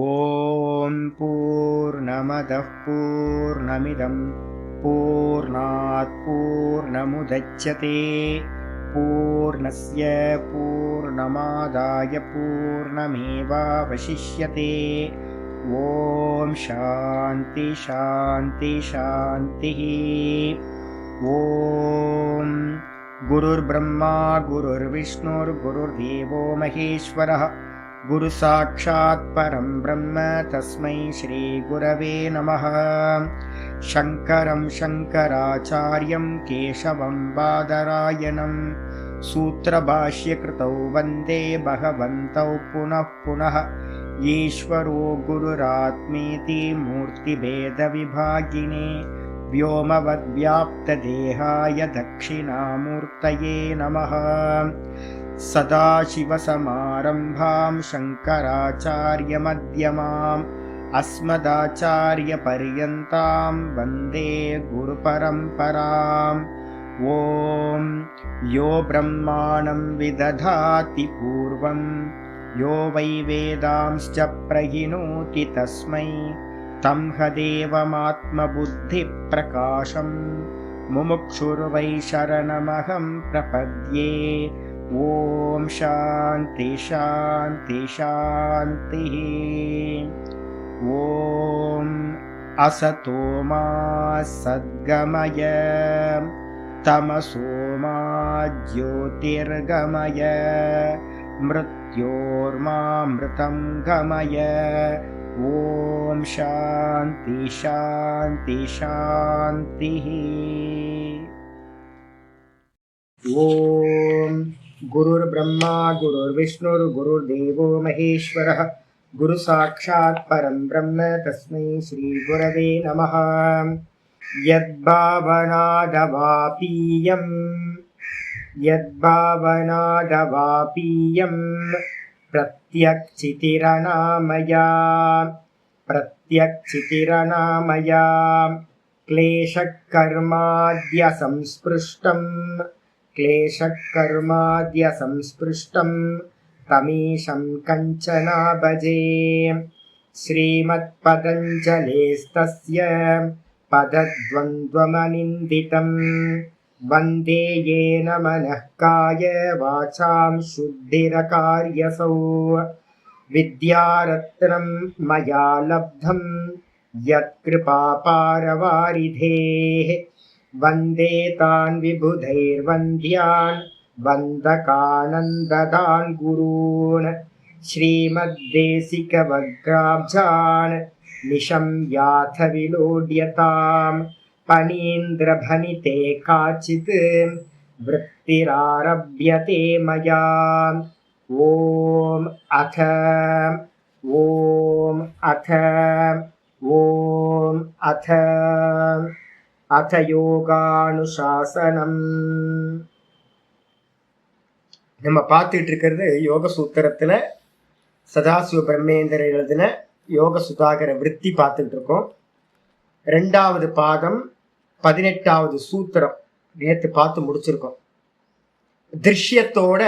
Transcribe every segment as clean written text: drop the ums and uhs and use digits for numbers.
ஓம் பூர்ணமதః பூர்ணமிதம் பூர்ணாத் பூர்ணமுதச்யதே பூர்ணஸ்ய பூர்ணமாதாய பூர்ணமேவாவசிஷ்யதே. ஓம் சாந்தி சாந்தி சாந்தி. ஓம் குருர் பிரம்மா குருர் விஷ்ணுர் குருர் தேவோ மகேஸ்வரः குரு சாட்சாத் பரம் பிரம்ம தஸ்மை ஸ்ரீ குரவே நமः. சங்கரம் சங்கராச்சார்யம் கேசவம் பாதராயணம் சூத்ரபாஷ்யகிருதௌ வந்தே பகவந்தௌ புனः புனः. ஈஸ்வரோ குருராத்மேதி மூர்த்திபேத விபாகினே व्योमवद्व्याप्तदेहाय दक्षिणामूर्तये नमः. सदाशिवसमारम्भां शङ्कराचार्यमध्यमाम् अस्मदाचार्यपर्यन्तां वन्दे गुरुपरम्पराम्. ॐ यो ब्रह्माणं विदधाति पूर्वं यो वै वेदांश्च प्रहिणोति तस्मै तं हदेवमात्मबुद्धिप्रकाशं मुमुक्षुर्वै शरणमहं प्रपद्ये. ॐ शान्ति शान्ति शान्तिः. ॐ असतो मा सद्गमय तमसो मा ज्योतिर्गमय मृत्योर्मामृतं गमय. ஓம் சாந்தி சாந்தி சாந்திः. ஓம் குருர் பிரம்மா குருர் விஷ்ணுர் குருர் தேவோ மகேஸ்வரः குரு சாட்சாத் பரம் பிரம்ம தஸ்மை ஸ்ரீ குரவே நமः. யத்பாவனாதவாபீயம் प्रत्यक्षितिरनामया क्लेशकर्माद्यसंस्पृष्टं तमीशं कञ्चना भजे. श्रीमत्पतञ्जलेस्तस्य पदद्वन्द्वमनिन्दितं वन्दे येन मनः काय वाचां शुद्धिरकार्यसौ. विद्यारत्नं मया लब्धं यत्कृपापारवारिधेः वन्दे तान् विबुधैर्वन्द्यान् वन्दकानन्ददान् गुरून्. श्रीमद्देशिकवग्राब्जान् निशम्याथ विलोड्यताम् पनीन्द्रभनिते काचित् वृत्तिरारभ्यते मया. ओम अथ अथ யோகானுசாசனம். நம்ம பார்த்துட்டு இருக்கிறது யோக சூத்திரத்துல சதாசிவ பிரம்மேந்திரர் எழுதின யோக சுதாகர விருத்தி பார்த்துட்டு இருக்கோம். 2வது பாதம் 18வது சூத்திரம் நேற்று பார்த்து முடிச்சிருக்கோம். திருஷ்யத்தோட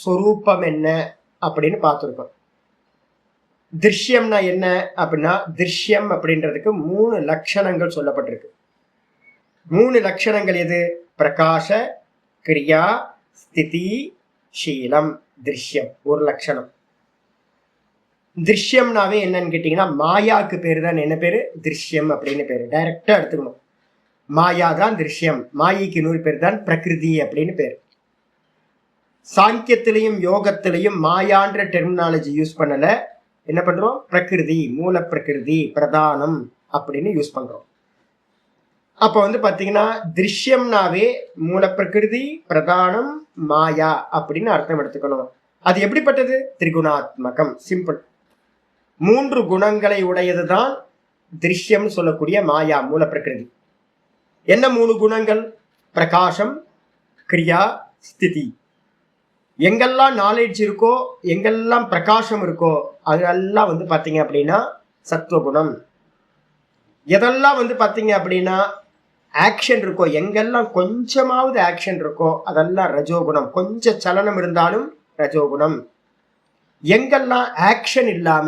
சொரூபம் என்ன அப்படின்னு பார்த்துருக்கோம். திருஷ்யம்னா என்ன அப்படின்னா, திருஷ்யம் அப்படின்றதுக்கு 3 லட்சணங்கள் சொல்லப்பட்டிருக்கு. 3 லட்சணங்கள் எது? பிரகாச, கிரியா, ஸ்திதி, ஷீலம். திருஷ்யம் ஒரு லட்சணம். திருஷ்யம்னாவே என்னன்னு கேட்டீங்கன்னா, மாயாக்கு பேரு தான் என்ன பேரு? திருஷ்யம் அப்படின்னு பேரு. டைரக்டா எடுத்துக்கணும். மாயா தான் திருஷ்யம். மாயைக்கு இன்னொரு பேர் தான் பிரகிருதி அப்படின்னு பேரு. சாங்கியத்திலையும் யோகத்திலையும் மாயான்ற டெர்மினாலஜி யூஸ் பண்ணல. என்ன பண்றோம்? பிரகிருதி, மூல பிரகிருதி, பிரதானம் அப்படின்னு யூஸ் பண்றோம். அப்ப பாத்தீங்கன்னா திருஷ்யம்னாவே மூல பிரகிருதி, பிரதானம், மாயா அப்படின்னு அர்த்தம் எடுத்துக்கணும். அது எப்படிப்பட்டது? திரிகுணாத்மகம். சிம்பிள். 3 குணங்களை உடையதுதான் திருஷ்யம் சொல்லக்கூடிய மாயா, மூல பிரகிருதி. என்ன 3 குணங்கள்? பிரகாசம், கிரியா, ஸ்திதி. எங்கெல்லாம் நாலேஜ் இருக்கோ, எங்கெல்லாம் பிரகாசம் இருக்கோ, அதெல்லாம் பாத்தீங்க அப்படின்னா சத்துவகுணம். எதெல்லாம் பாத்தீங்க அப்படின்னா ஆக்ஷன் இருக்கோ, எங்கெல்லாம் கொஞ்சமாவது ஆக்ஷன் இருக்கோ அதெல்லாம் ரஜோகுணம். கொஞ்சம் சலனம் இருந்தாலும் ரஜோகுணம். எங்கெல்லாம் ஆக்ஷன் இல்லாம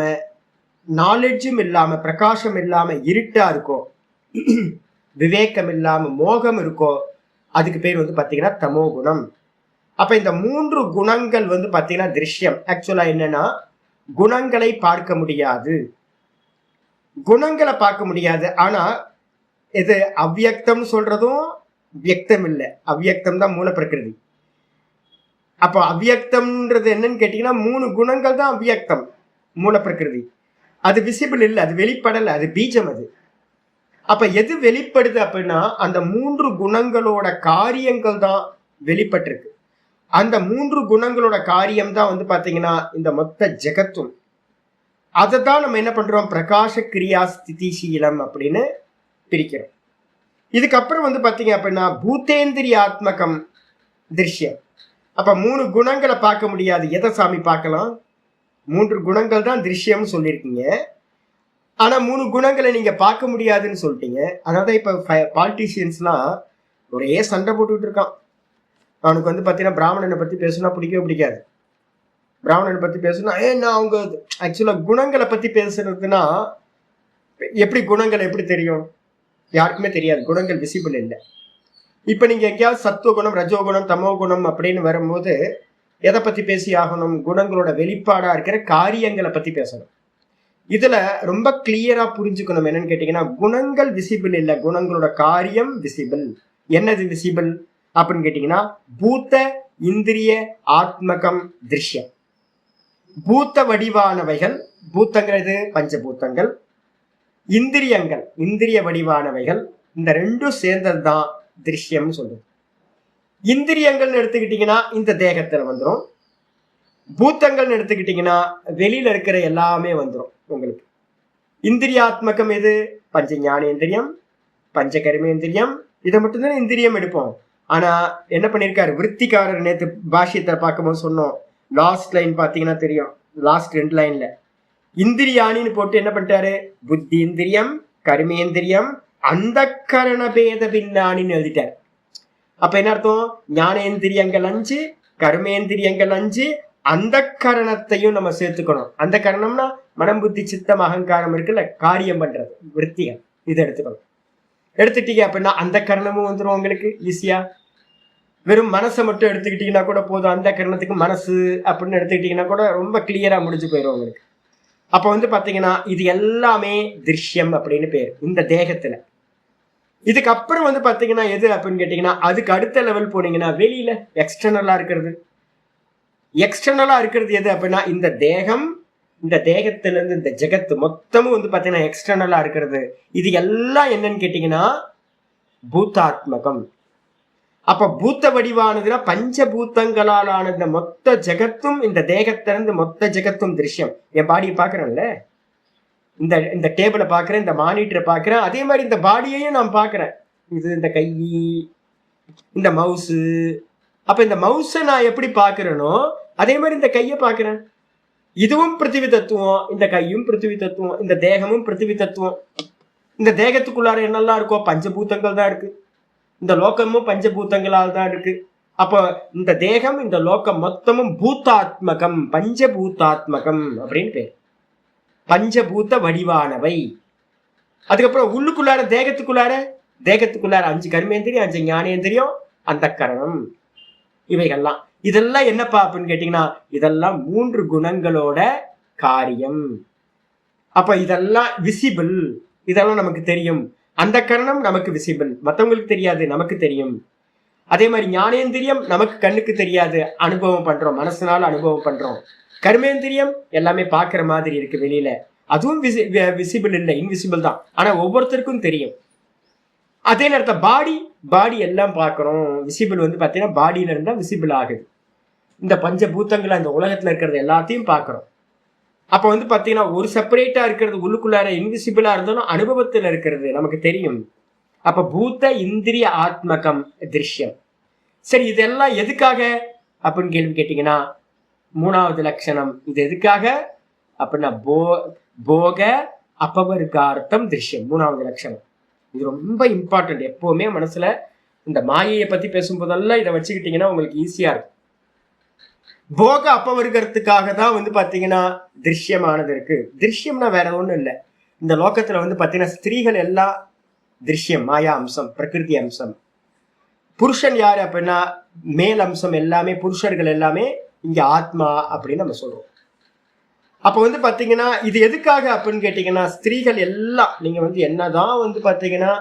நாலேஜும் இல்லாம, பிரகாசம் இல்லாம இருட்டா இருக்கோ, விவேகம் இல்லாம மோகம் இருக்கோ, அதுக்கு பேர் வந்து பாத்தீங்கன்னா தமோ குணம். அப்ப இந்த 3 குணங்கள் வந்து பாத்தீங்கன்னா திருஷ்யம். ஆக்சுவலா என்னன்னா, குணங்களை பார்க்க முடியாது, குணங்களை பார்க்க முடியாது. ஆனா இது அவ்வியக்தம் சொல்றதும் வியக்தம் இல்லை, அவ்வியக்தம் தான் மூல பிரகிருதி. அப்போ அவ்வியக்தம்ன்றது என்னன்னு கேட்டீங்கன்னா 3 குணங்கள் தான் அவ்வியக்தம், மூல பிரகிருதி. அது விசிபிள் இல்லை, அது வெளிப்படலை, அது பீஜம் அது. அப்ப எது வெளிப்படுது அப்படின்னா அந்த 3 குணங்களோட காரியங்கள் தான் வெளிப்பட்டிருக்கு. அந்த 3 குணங்களோட காரியம் தான் வந்து பாத்தீங்கன்னா இந்த மொத்த ஜெகத்தும். அதை தான் நம்ம என்ன பண்றோம், பிரகாச கிரியா ஸ்திதிசீலம் அப்படின்னு பிரிக்கிறோம். இதுக்கப்புறம் வந்து பாத்தீங்க அப்படின்னா பூத்தேந்திரியாத்மகம் திருஷ்யம். அப்ப 3 குணங்களை பார்க்க முடியாது, எதை சாமி பார்க்கலாம்? 3 குணங்கள் தான் திருஷ்யம்னு சொல்லியிருக்கீங்க. ஆனா 3 குணங்களை நீங்க பார்க்க முடியாதுன்னு சொல்லிட்டீங்க. அதாவது இப்ப பாலிட்டிஷியன்ஸ்லாம் ஒரே சண்டை போட்டுக்கிட்டு இருக்கான். அவனுக்கு வந்து பாத்தீங்கன்னா பிராமணனை பத்தி பேசுனா பிடிக்கவே பிடிக்காது. பிராமணனை பத்தி பேசுனா நான் அவங்க ஆக்சுவலா குணங்களை பத்தி பேசுறதுன்னா எப்படி குணங்கள் எப்படி தெரியும்? யாருக்குமே தெரியாது, குணங்கள் விசிபிள் இல்லை. இப்ப நீங்க எங்கேயாவது சத்துவகுணம், ரஜோகுணம், தமோ குணம் அப்படின்னு வரும்போது எதை பத்தி பேசி ஆகணும்? குணங்களோட வெளிப்பாடா இருக்கிற காரியங்களை பத்தி பேசணும். இதுல ரொம்ப கிளியரா புரிஞ்சுக்கணும் என்னன்னு கேட்டீங்கன்னா, குணங்கள் விசிபிள் இல்லை, குணங்களோட காரியம் விசிபிள். என்னது விசிபிள் அப்படின்னு கேட்டீங்கன்னா பூத்த இந்திரிய ஆத்மகம் திருஷ்யம். பூத்த வடிவானவைகள், பூத்தங்கிறது பஞ்சபூத்தங்கள், இந்திரியங்கள் இந்திரிய வடிவானவைகள், இந்த ரெண்டும் சேர்ந்தது தான் திருஷ்யம்னு சொல்றது. இந்திரியங்கள்னு எடுத்துக்கிட்டீங்கன்னா இந்த தேகத்துல வந்துடும். பூத்தங்கள்னு எடுத்துக்கிட்டீங்கன்னா வெளியில இருக்கிற எல்லாமே வந்துடும் உங்களுக்கு. இந்திரியாத்மகம் எது? பஞ்ச ஞானேந்திரியம், பஞ்ச கர்மேந்திரியம், இதை மட்டும்தான் இந்திரியம் எடுப்போம். ஆனா என்ன பண்ணிருக்காரு விருத்திக்காரர், நேற்று பாஷ்யத்தை பார்க்கும்போது சொன்னோம், லாஸ்ட் லைன் பாத்தீங்கன்னா தெரியும், லாஸ்ட் 2 லைன்ல இந்திரியானின்னு போட்டு என்ன பண்ணிட்டாரு, புத்தி இந்திரியம், கர்மேந்திரியம், அந்த கரண பேத பின்னானின்னு எழுதிட்டார். அப்ப என்ன அர்த்தம்? ஞானேந்திரியங்கள் 5, கர்மேந்திரியங்கள் 5, அந்த கரணத்தையும் நம்ம சேர்த்துக்கணும். அந்த கரணம்னா மனம், புத்தி, சித்தம், அகங்காரம் இருக்குல்ல, காரியம் பண்றது விருத்திகள், இதை எடுத்துக்கணும். எடுத்துட்டீங்க அப்படின்னா அந்த கரணமும் வந்துடும் உங்களுக்கு ஈஸியா. வெறும் மனசை மட்டும் எடுத்துக்கிட்டீங்கன்னா கூட போதும், அந்த கரணத்துக்கு மனசு அப்படின்னு எடுத்துக்கிட்டீங்கன்னா கூட ரொம்ப கிளியரா முடிஞ்சு போயிடும் உங்களுக்கு. அப்ப வந்து பாத்தீங்கன்னா இது எல்லாமே திருஷ்யம் அப்படின்னு பேர் இந்த தேகத்துல. இதுக்கப்புறம் வந்து பாத்தீங்கன்னா எது அப்படின்னு கேட்டீங்கன்னா அதுக்கு அடுத்த லெவல் போனீங்கன்னா வெளியில எக்ஸ்டர்னலா இருக்கிறது. எக்ஸ்டர்னலா இருக்கிறது எது அப்படின்னா இந்த தேகம், இந்த தேகத்துல இருந்து இந்த ஜெகத்து மொத்தமும் வந்து பாத்தீங்கன்னா எக்ஸ்டர்னலா இருக்கிறது. இது எல்லாம் என்னன்னு கேட்டீங்கன்னா பூத்தாத்மகம். அப்ப பூத்த வடிவானதுன்னா பஞ்சபூத்தங்களால் ஆன இந்த மொத்த ஜெகத்தும், இந்த தேகத்திலிருந்து மொத்த ஜெகத்தும் திருஷ்யம். என் பாடியை பாக்குறேன்ல, இந்த டேபிளை பாக்குறேன், இந்த மானிட்டரை பாக்குறேன், அதே மாதிரி இந்த பாடியையும் நான் பாக்குறேன். இது இந்த கை, இந்த மவுசு. அப்ப இந்த மவுஸை நான் எப்படி பாக்குறேனோ அதே மாதிரி இந்த கையை பாக்குறேன். இதுவும் பிருத்திவி தத்துவம், இந்த கையும் பிருத்திவி தத்துவம், இந்த தேகமும் பிருத்திவி தத்துவம். இந்த தேகத்துக்குள்ளார என்னெல்லாம் இருக்கோ பஞ்சபூத்தங்கள் தான் இருக்கு, இந்த லோகமும் பஞ்சபூத்தங்களால் தான் இருக்கு. அப்ப இந்த தேகம், இந்த லோகம் மொத்தமும் பூத்தாத்மகம், பஞ்சபூத்தாத்மகம் அப்படின்னு பேர். பஞ்சபூத்த வடிவானவை. அதுக்கப்புறம் உள்ளுக்குள்ளார தேகத்துக்குள்ளார 5 கர்மேந்திரியம், 5 ஞானேந்திரியம், அந்த கரணம், இவைகள்லாம். இதெல்லாம் என்னப்பா அப்படின்னு கேட்டீங்கன்னா இதெல்லாம் 3 குணங்களோட காரியம். அப்ப இதெல்லாம் விசிபிள், இதெல்லாம் நமக்கு தெரியும். அந்த கரணம் நமக்கு விசிபிள், மற்றவங்களுக்கு தெரியாது, நமக்கு தெரியும். அதே மாதிரி ஞானேந்திரியம் நமக்கு கண்ணுக்கு தெரியாது, அனுபவம் பண்றோம், மனசுனால அனுபவம் பண்றோம். கர்மேந்திரியம் எல்லாமே பாக்குற மாதிரி இருக்கு வெளியில, அதுவும் விசிபிள் இல்லை, இன்விசிபிள் தான், ஆனா ஒவ்வொருத்தருக்கும் தெரியும். அதே நேரத்தில் பாடி எல்லாம் பார்க்கறோம், விசிபிள் வந்து பாத்தீங்கன்னா பாடியில இருந்தா விசிபிள் ஆகுது. இந்த பஞ்சபூத்தங்களை இந்த உலகத்துல இருக்கிறது எல்லாத்தையும் பார்க்கறோம். அப்ப வந்து பாத்தீங்கன்னா ஒரு செப்பரேட்டா இருக்கிறது உள்ளுக்குள்ளார இன்விசிபிளா இருந்தாலும் அனுபவத்துல இருக்கிறது நமக்கு தெரியும். அப்ப பூத்த இந்திரிய ஆத்மகம் திருஷ்யம். சரி, இதெல்லாம் எதுக்காக அப்படின்னு கேள்வி கேட்டீங்கன்னா 3வது லட்சணம். இது எதுக்காக அப்படின்னா போக அபவர்கார்த்தம் திருஷ்யம், 3வது லட்சணம். இது ரொம்ப இம்பார்ட்டன்ட். எப்பவுமே மனசுல இந்த மாயையை பத்தி பேசும்போதெல்லாம் இதை வச்சுக்கிட்டீங்கன்னா உங்களுக்கு ஈஸியா இருக்கும். போக அபவர்க்கத்துக்காக தான் வந்து பாத்தீங்கன்னா திருஷ்யமானது இருக்கு. திருஷ்யம்னா வேற ஒண்ணும் இல்லை. இந்த லோகத்துல வந்து பாத்தீங்கன்னா ஸ்திரீகள் எல்லாம் திருஷ்யம், மாயா அம்சம், பிரகிருதி அம்சம். புருஷன் யாரு அப்படின்னா மேல் அம்சம் எல்லாமே, புருஷர்கள் எல்லாமே இங்க ஆத்மா அப்படின்னு நம்ம சொல்றோம். அப்ப வந்து பாத்தீங்கன்னா இது எதுக்காக அப்படின்னு கேட்டீங்கன்னா, ஸ்திரீகள் எல்லாம் நீங்க வந்து என்னதான் வந்து பாத்தீங்கன்னா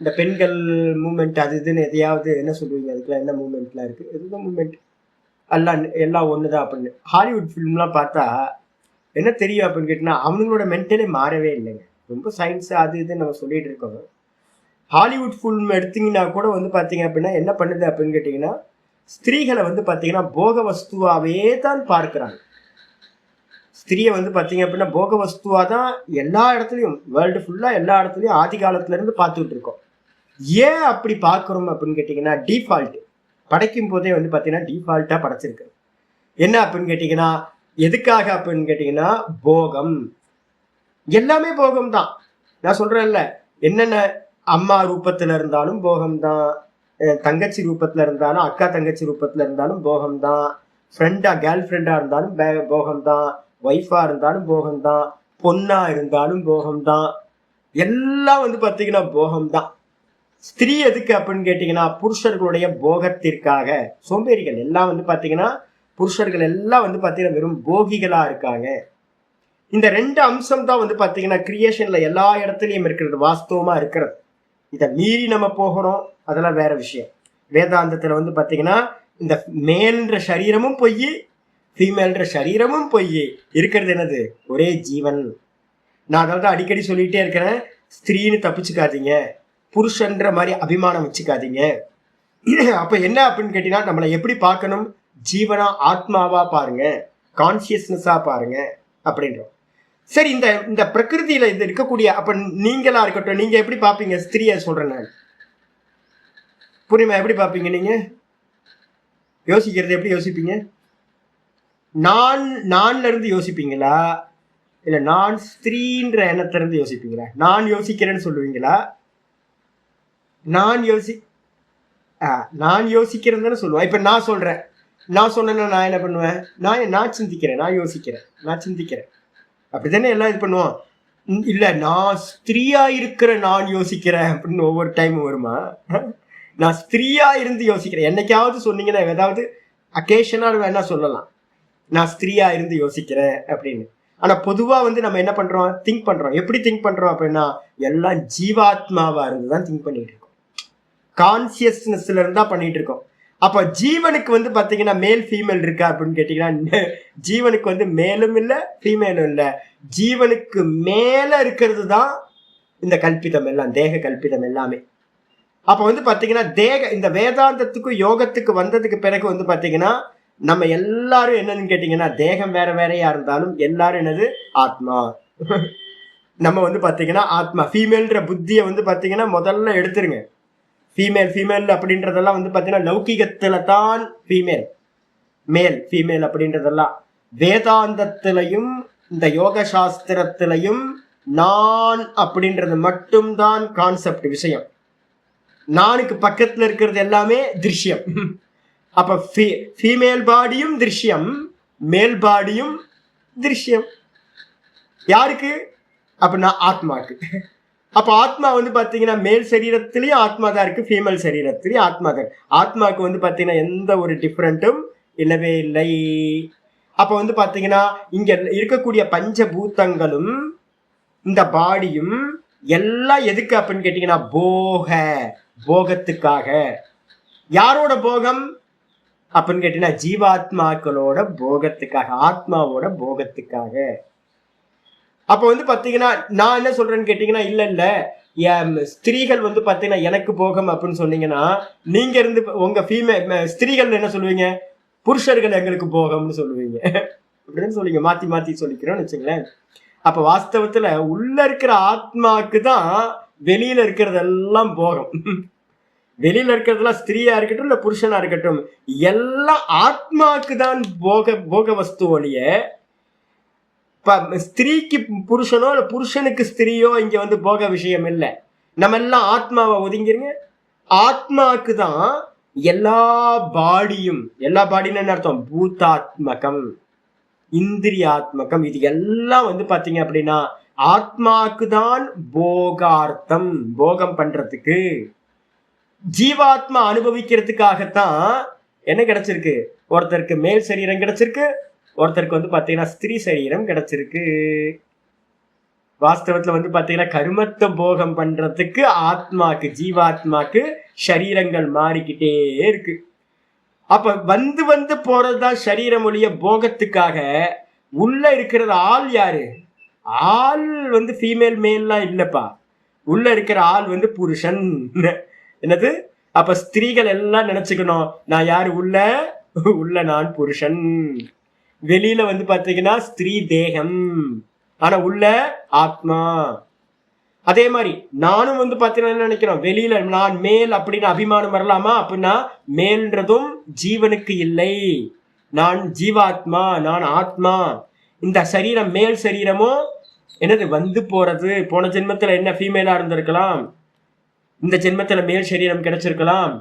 இந்த பெண்கள் மூமெண்ட் அது இதுன்னு எதையாவது என்ன சொல்லுவீங்க, அதுக்குலாம் என்ன மூமெண்ட்லாம் இருக்கு, எதுதான் மூமெண்ட், எல்லாம் ஒண்ணுதான் அப்படின்னு. ஹாலிவுட் ஃபிலிம்லாம் பார்த்தா என்ன தெரியும் அப்படின்னு கேட்டீங்கன்னா, அவங்களோட மென்டலே மாறவே இல்லைங்க. ரொம்ப சயின்ஸ் அது இதுன்னு நம்ம சொல்லிட்டு இருக்கோம். ஹாலிவுட் ஃபிலிம் எடுத்தீங்கன்னா கூட வந்து பார்த்தீங்க அப்படின்னா என்ன பண்ணுது அப்படின்னு கேட்டிங்கன்னா, ஸ்திரீகளை வந்து பார்த்தீங்கன்னா போக வஸ்துவாகவே தான் பார்க்குறாங்க. ஸ்திரீயை வந்து பார்த்தீங்க அப்படின்னா போக வஸ்துவாக தான் எல்லா இடத்துலையும், வேர்ல்டு ஃபுல்லாக எல்லா இடத்துலையும் ஆதி காலத்துலேருந்து பார்த்துக்கிட்டு இருக்கோம். ஏன் அப்படி பார்க்குறோம் அப்படின்னு கேட்டிங்கன்னா, டிஃபால்ட்டு படைக்கும் போதே வந்து பார்த்தீங்கன்னா டிஃபால்ட்டாக படைச்சிருக்கு. என்ன அப்படின்னு கேட்டிங்கன்னா, எதுக்காக அப்படின்னு கேட்டிங்கன்னா போகம். எல்லாமே போகம் தான். நான் சொல்கிறேன்ல, என்னென்ன அம்மா ரூபத்தில் இருந்தாலும் போகம்தான், தங்கச்சி ரூபத்தில் இருந்தாலும், அக்கா தங்கச்சி ரூபத்தில் இருந்தாலும் போகம்தான், ஃப்ரெண்டாக கேர்ள் ஃப்ரெண்டாக இருந்தாலும் போகம்தான், ஒய்ஃபாக இருந்தாலும் போகம்தான், பொண்ணாக இருந்தாலும் போகம்தான், எல்லாம் வந்து பார்த்தீங்கன்னா போகம்தான். ஸ்திரீ எதுக்கு அப்படின்னு கேட்டிங்கன்னா புருஷர்களுடைய போகத்திற்காக. சோம்பேறிகள் எல்லாம் வந்து பார்த்தீங்கன்னா புருஷர்கள் எல்லாம் வந்து பார்த்தீங்கன்னா வெறும் போகிகளாக இருக்காங்க. இந்த ரெண்டு அம்சம் தான் வந்து பார்த்தீங்கன்னா கிரியேஷனில் எல்லா இடத்துலையும் இருக்கிறது, வாஸ்தவமாக இருக்கிறது. இதை மீறி நம்ம போகிறோம், அதெல்லாம் வேற விஷயம். வேதாந்தத்தில் வந்து பார்த்தீங்கன்னா இந்த மேல்ன்ற சரீரமும் பொய், ஃபீமேல்ன்ற சரீரமும் பொய், இருக்கிறது என்னது, ஒரே ஜீவன். நான் அதாவது அடிக்கடி சொல்லிகிட்டே இருக்கிறேன், ஸ்திரீன்னு தப்பிச்சுக்காதீங்க, புருஷன்ற மாதிரி அபிமானம் வச்சுக்காதீங்க. அப்போ என்ன அப்படின்னு கேட்டீங்கன்னா, நம்மளை எப்படி பார்க்கணும், ஜீவனா ஆத்மாவா பாருங்க, கான்சியஸ்னஸா பாருங்க அப்படின்றோம். சரி, இந்த இந்த பிரகிருதியில இது இருக்கக்கூடிய, அப்ப நீங்களா இருக்கட்டும், நீங்க எப்படி பார்ப்பீங்க ஸ்திரீயை சொல்றேன் நான், புரியுமா? எப்படி பார்ப்பீங்க நீங்க? யோசிக்கிறது எப்படி யோசிப்பீங்க? நான்ல இருந்து யோசிப்பீங்களா, இல்ல நான் ஸ்திரீன்ற எண்ணத்துல இருந்து யோசிப்பீங்களா? நான் யோசிக்கிறேன்னு சொல்லுவீங்களா? நான் யோசிக்கிறேன்னு சொல்லுவேன். இப்ப நான் சொல்றேன், நான் சொன்னேன்னா நான் என்ன பண்ணுவேன், நான் சிந்திக்கிறேன், நான் யோசிக்கிறேன், நான் சிந்திக்கிறேன், அப்படித்தானே எல்லாம் இது பண்ணுவோம். இல்ல நான் ஸ்திரீயா இருக்கிற நான் யோசிக்கிறேன் அப்படின்னு ஒவ்வொரு டைமும் வருமா? நான் ஸ்திரீயா இருந்து யோசிக்கிறேன் என்னைக்காவது சொன்னீங்கன்னா, ஏதாவது அக்கேஷனால் வேணா சொல்லலாம், நான் ஸ்திரீயா இருந்து யோசிக்கிறேன் அப்படின்னு. ஆனா பொதுவா வந்து நம்ம என்ன பண்றோம், திங்க் பண்றோம். எப்படி திங்க் பண்றோம் அப்படின்னா, எல்லாம் ஜீவாத்மாவா இருந்து தான் திங்க் பண்ணிட்டு இருக்கோம், கான்சியஸ்னஸ்ல இருந்தா பண்ணிட்டு இருக்கோம். அப்ப ஜீவனுக்கு வந்து பாத்தீங்கன்னா மேல் ஃபீமேல் இருக்கா அப்படின்னு கேட்டீங்கன்னா, ஜீவனுக்கு வந்து மேலும் இல்ல ஃபீமேலும் இல்ல. ஜீவனுக்கு மேல இருக்கிறது தான் இந்த கல்பிதம் எல்லாம், தேக கல்பிதம் எல்லாமே. அப்ப வந்து பாத்தீங்கன்னா இந்த வேதாந்தத்துக்கும் யோகத்துக்கு வந்ததுக்கு பிறகு வந்து பாத்தீங்கன்னா நம்ம எல்லாரும் என்னன்னு கேட்டீங்கன்னா, தேகம் வேற வேறையா இருந்தாலும் எல்லாரும் என்னது, ஆத்மா. நம்ம வந்து பாத்தீங்கன்னா ஆத்மா. ஃபீமேல்ன்ற புத்தியை வந்து பாத்தீங்கன்னா முதல்ல எடுத்துருங்க. ஃபீமேல் அப்படின்றதெல்லாம் வந்து பார்த்தீங்கன்னா லௌகிகத்துல தான் ஃபீமேல், மேல் ஃபீமேல் அப்படின்றதெல்லாம். வேதாந்தத்திலையும் இந்த யோக சாஸ்திரத்திலையும் நான் அப்படின்றது மட்டும்தான் கான்செப்ட், விஷயம். நானுக்கு பக்கத்துல இருக்கிறது எல்லாமே திருஷ்யம். அப்ப ஃபீமேல் பாடியும் திருஷ்யம், மேல் பாடியும் திருஷ்யம். யாருக்கு அப்படின்னா ஆத்மாக்கு. அப்ப ஆத்மா வந்து பாத்தீங்கன்னா மேல் சரீரத்திலயும் ஆத்மா தான் இருக்கு, ஃபீமேல் சரீரத்திலயும் ஆத்மா தான். ஆத்மாவுக்கு வந்து பாத்தீங்கன்னா எந்த ஒரு டிஃபரெண்ட்டும் இல்லவே இல்லை. அப்ப வந்து பாத்தீங்கன்னா இங்க இருக்கக்கூடிய பஞ்சபூதங்களும் இந்த பாடியும் எல்லாம் எதுக்கு அப்படின்னு கேட்டீங்கன்னா போகத்துக்காக. யாரோட போகம் அப்படின்னு கேட்டீங்கன்னா ஜீவாத்மாக்களோட போகத்துக்காக, ஆத்மாவோட போகத்துக்காக. அப்போ வந்து பாத்தீங்கன்னா நான் என்ன சொல்றேன்னு கேட்டீங்கன்னா, இல்ல ஸ்திரீகள் வந்து பாத்தீங்கன்னா எனக்கு போகம் அப்படின்னு சொன்னீங்கன்னா, நீங்க இருந்து உங்க ஸ்திரீகள் என்ன சொல்லுவீங்க, புருஷர்கள் எங்களுக்கு போகம்னு சொல்லுவீங்க அப்படின்னு சொல்லுவீங்க, மாத்தி சொல்லிக்கிறோம்னு வச்சுங்களேன். அப்ப வாஸ்தவத்துல உள்ள இருக்கிற ஆத்மாக்கு தான் வெளியில இருக்கிறதெல்லாம் போகம். வெளியில இருக்கிறதெல்லாம் ஸ்திரீயா இருக்கட்டும் இல்ல புருஷனா இருக்கட்டும், எல்லாம் ஆத்மாக்கு தான் போக வஸ்து ஒழிய ஸ்திரீக்கு புருஷனோ இல்ல புருஷனுக்கு ஸ்திரீயோ இங்க வந்து போக விஷயம் இல்லை. நம்ம எல்லாம் ஆத்மாவை ஒதுங்கிருங்க. ஆத்மாக்கு தான் எல்லா பாடியும், எல்லா பாடின்னு என்ன அர்த்தம்? பூதாத்மகம், இந்திரியாத்மகம், இது எல்லாம் வந்து பாத்தீங்க அப்படின்னா ஆத்மாக்கு தான் போகார்த்தம், போகம் பண்றதுக்கு. ஜீவாத்மா அனுபவிக்கிறதுக்காகத்தான் என்ன கிடைச்சிருக்கு? ஒருத்தருக்கு மேல் சரீரம் கிடைச்சிருக்கு, ஒருத்தருக்கு வந்து பாத்தீங்கன்னா ஸ்திரீ சரீரம் கிடைச்சிருக்கு. வாஸ்தவத்துல வந்து பாத்தீங்கன்னா கருமத்தை போகம் பண்றதுக்கு ஆத்மாக்கு, ஜீவாத்மாக்கு சரீரங்கள் மாறிக்கிட்டே இருக்கு. அப்ப வந்து வந்து போறதுதான் சரீரம் ஒழிய போகத்துக்காக. உள்ள இருக்கிறது ஆள் யாரு? ஆள் வந்து ஃபீமேல் மேல்லாம் இல்லப்பா. உள்ள இருக்கிற ஆள் வந்து புருஷன். என்னது? அப்ப ஸ்திரீகள் எல்லாம் நினைச்சுக்கணும், நான் யாரு? உள்ள நான் புருஷன். வெளியில வந்து பாத்தீங்கன்னா ஸ்திரீ தேகம், ஆனா உள்ள ஆத்மா. அதே மாதிரி நானும் வந்து பாத்தீங்கன்னா நினைக்கிறோம், வெளியில நான் மேல் அப்படின்னு அபிமானம் வரலாமா? அப்படின்னா மேல்ன்றதும் ஜீவனுக்கு இல்லை. நான் ஜீவாத்மா, நான் ஆத்மா. இந்த சரீரம் மேல் சரீரமோ என்னது? வந்து போறது. போன ஜென்மத்துல என்ன ஃபீமேலா இருந்திருக்கலாம், இந்த ஜென்மத்துல மேல் சரீரம் கிடைச்சிருக்கலாம்.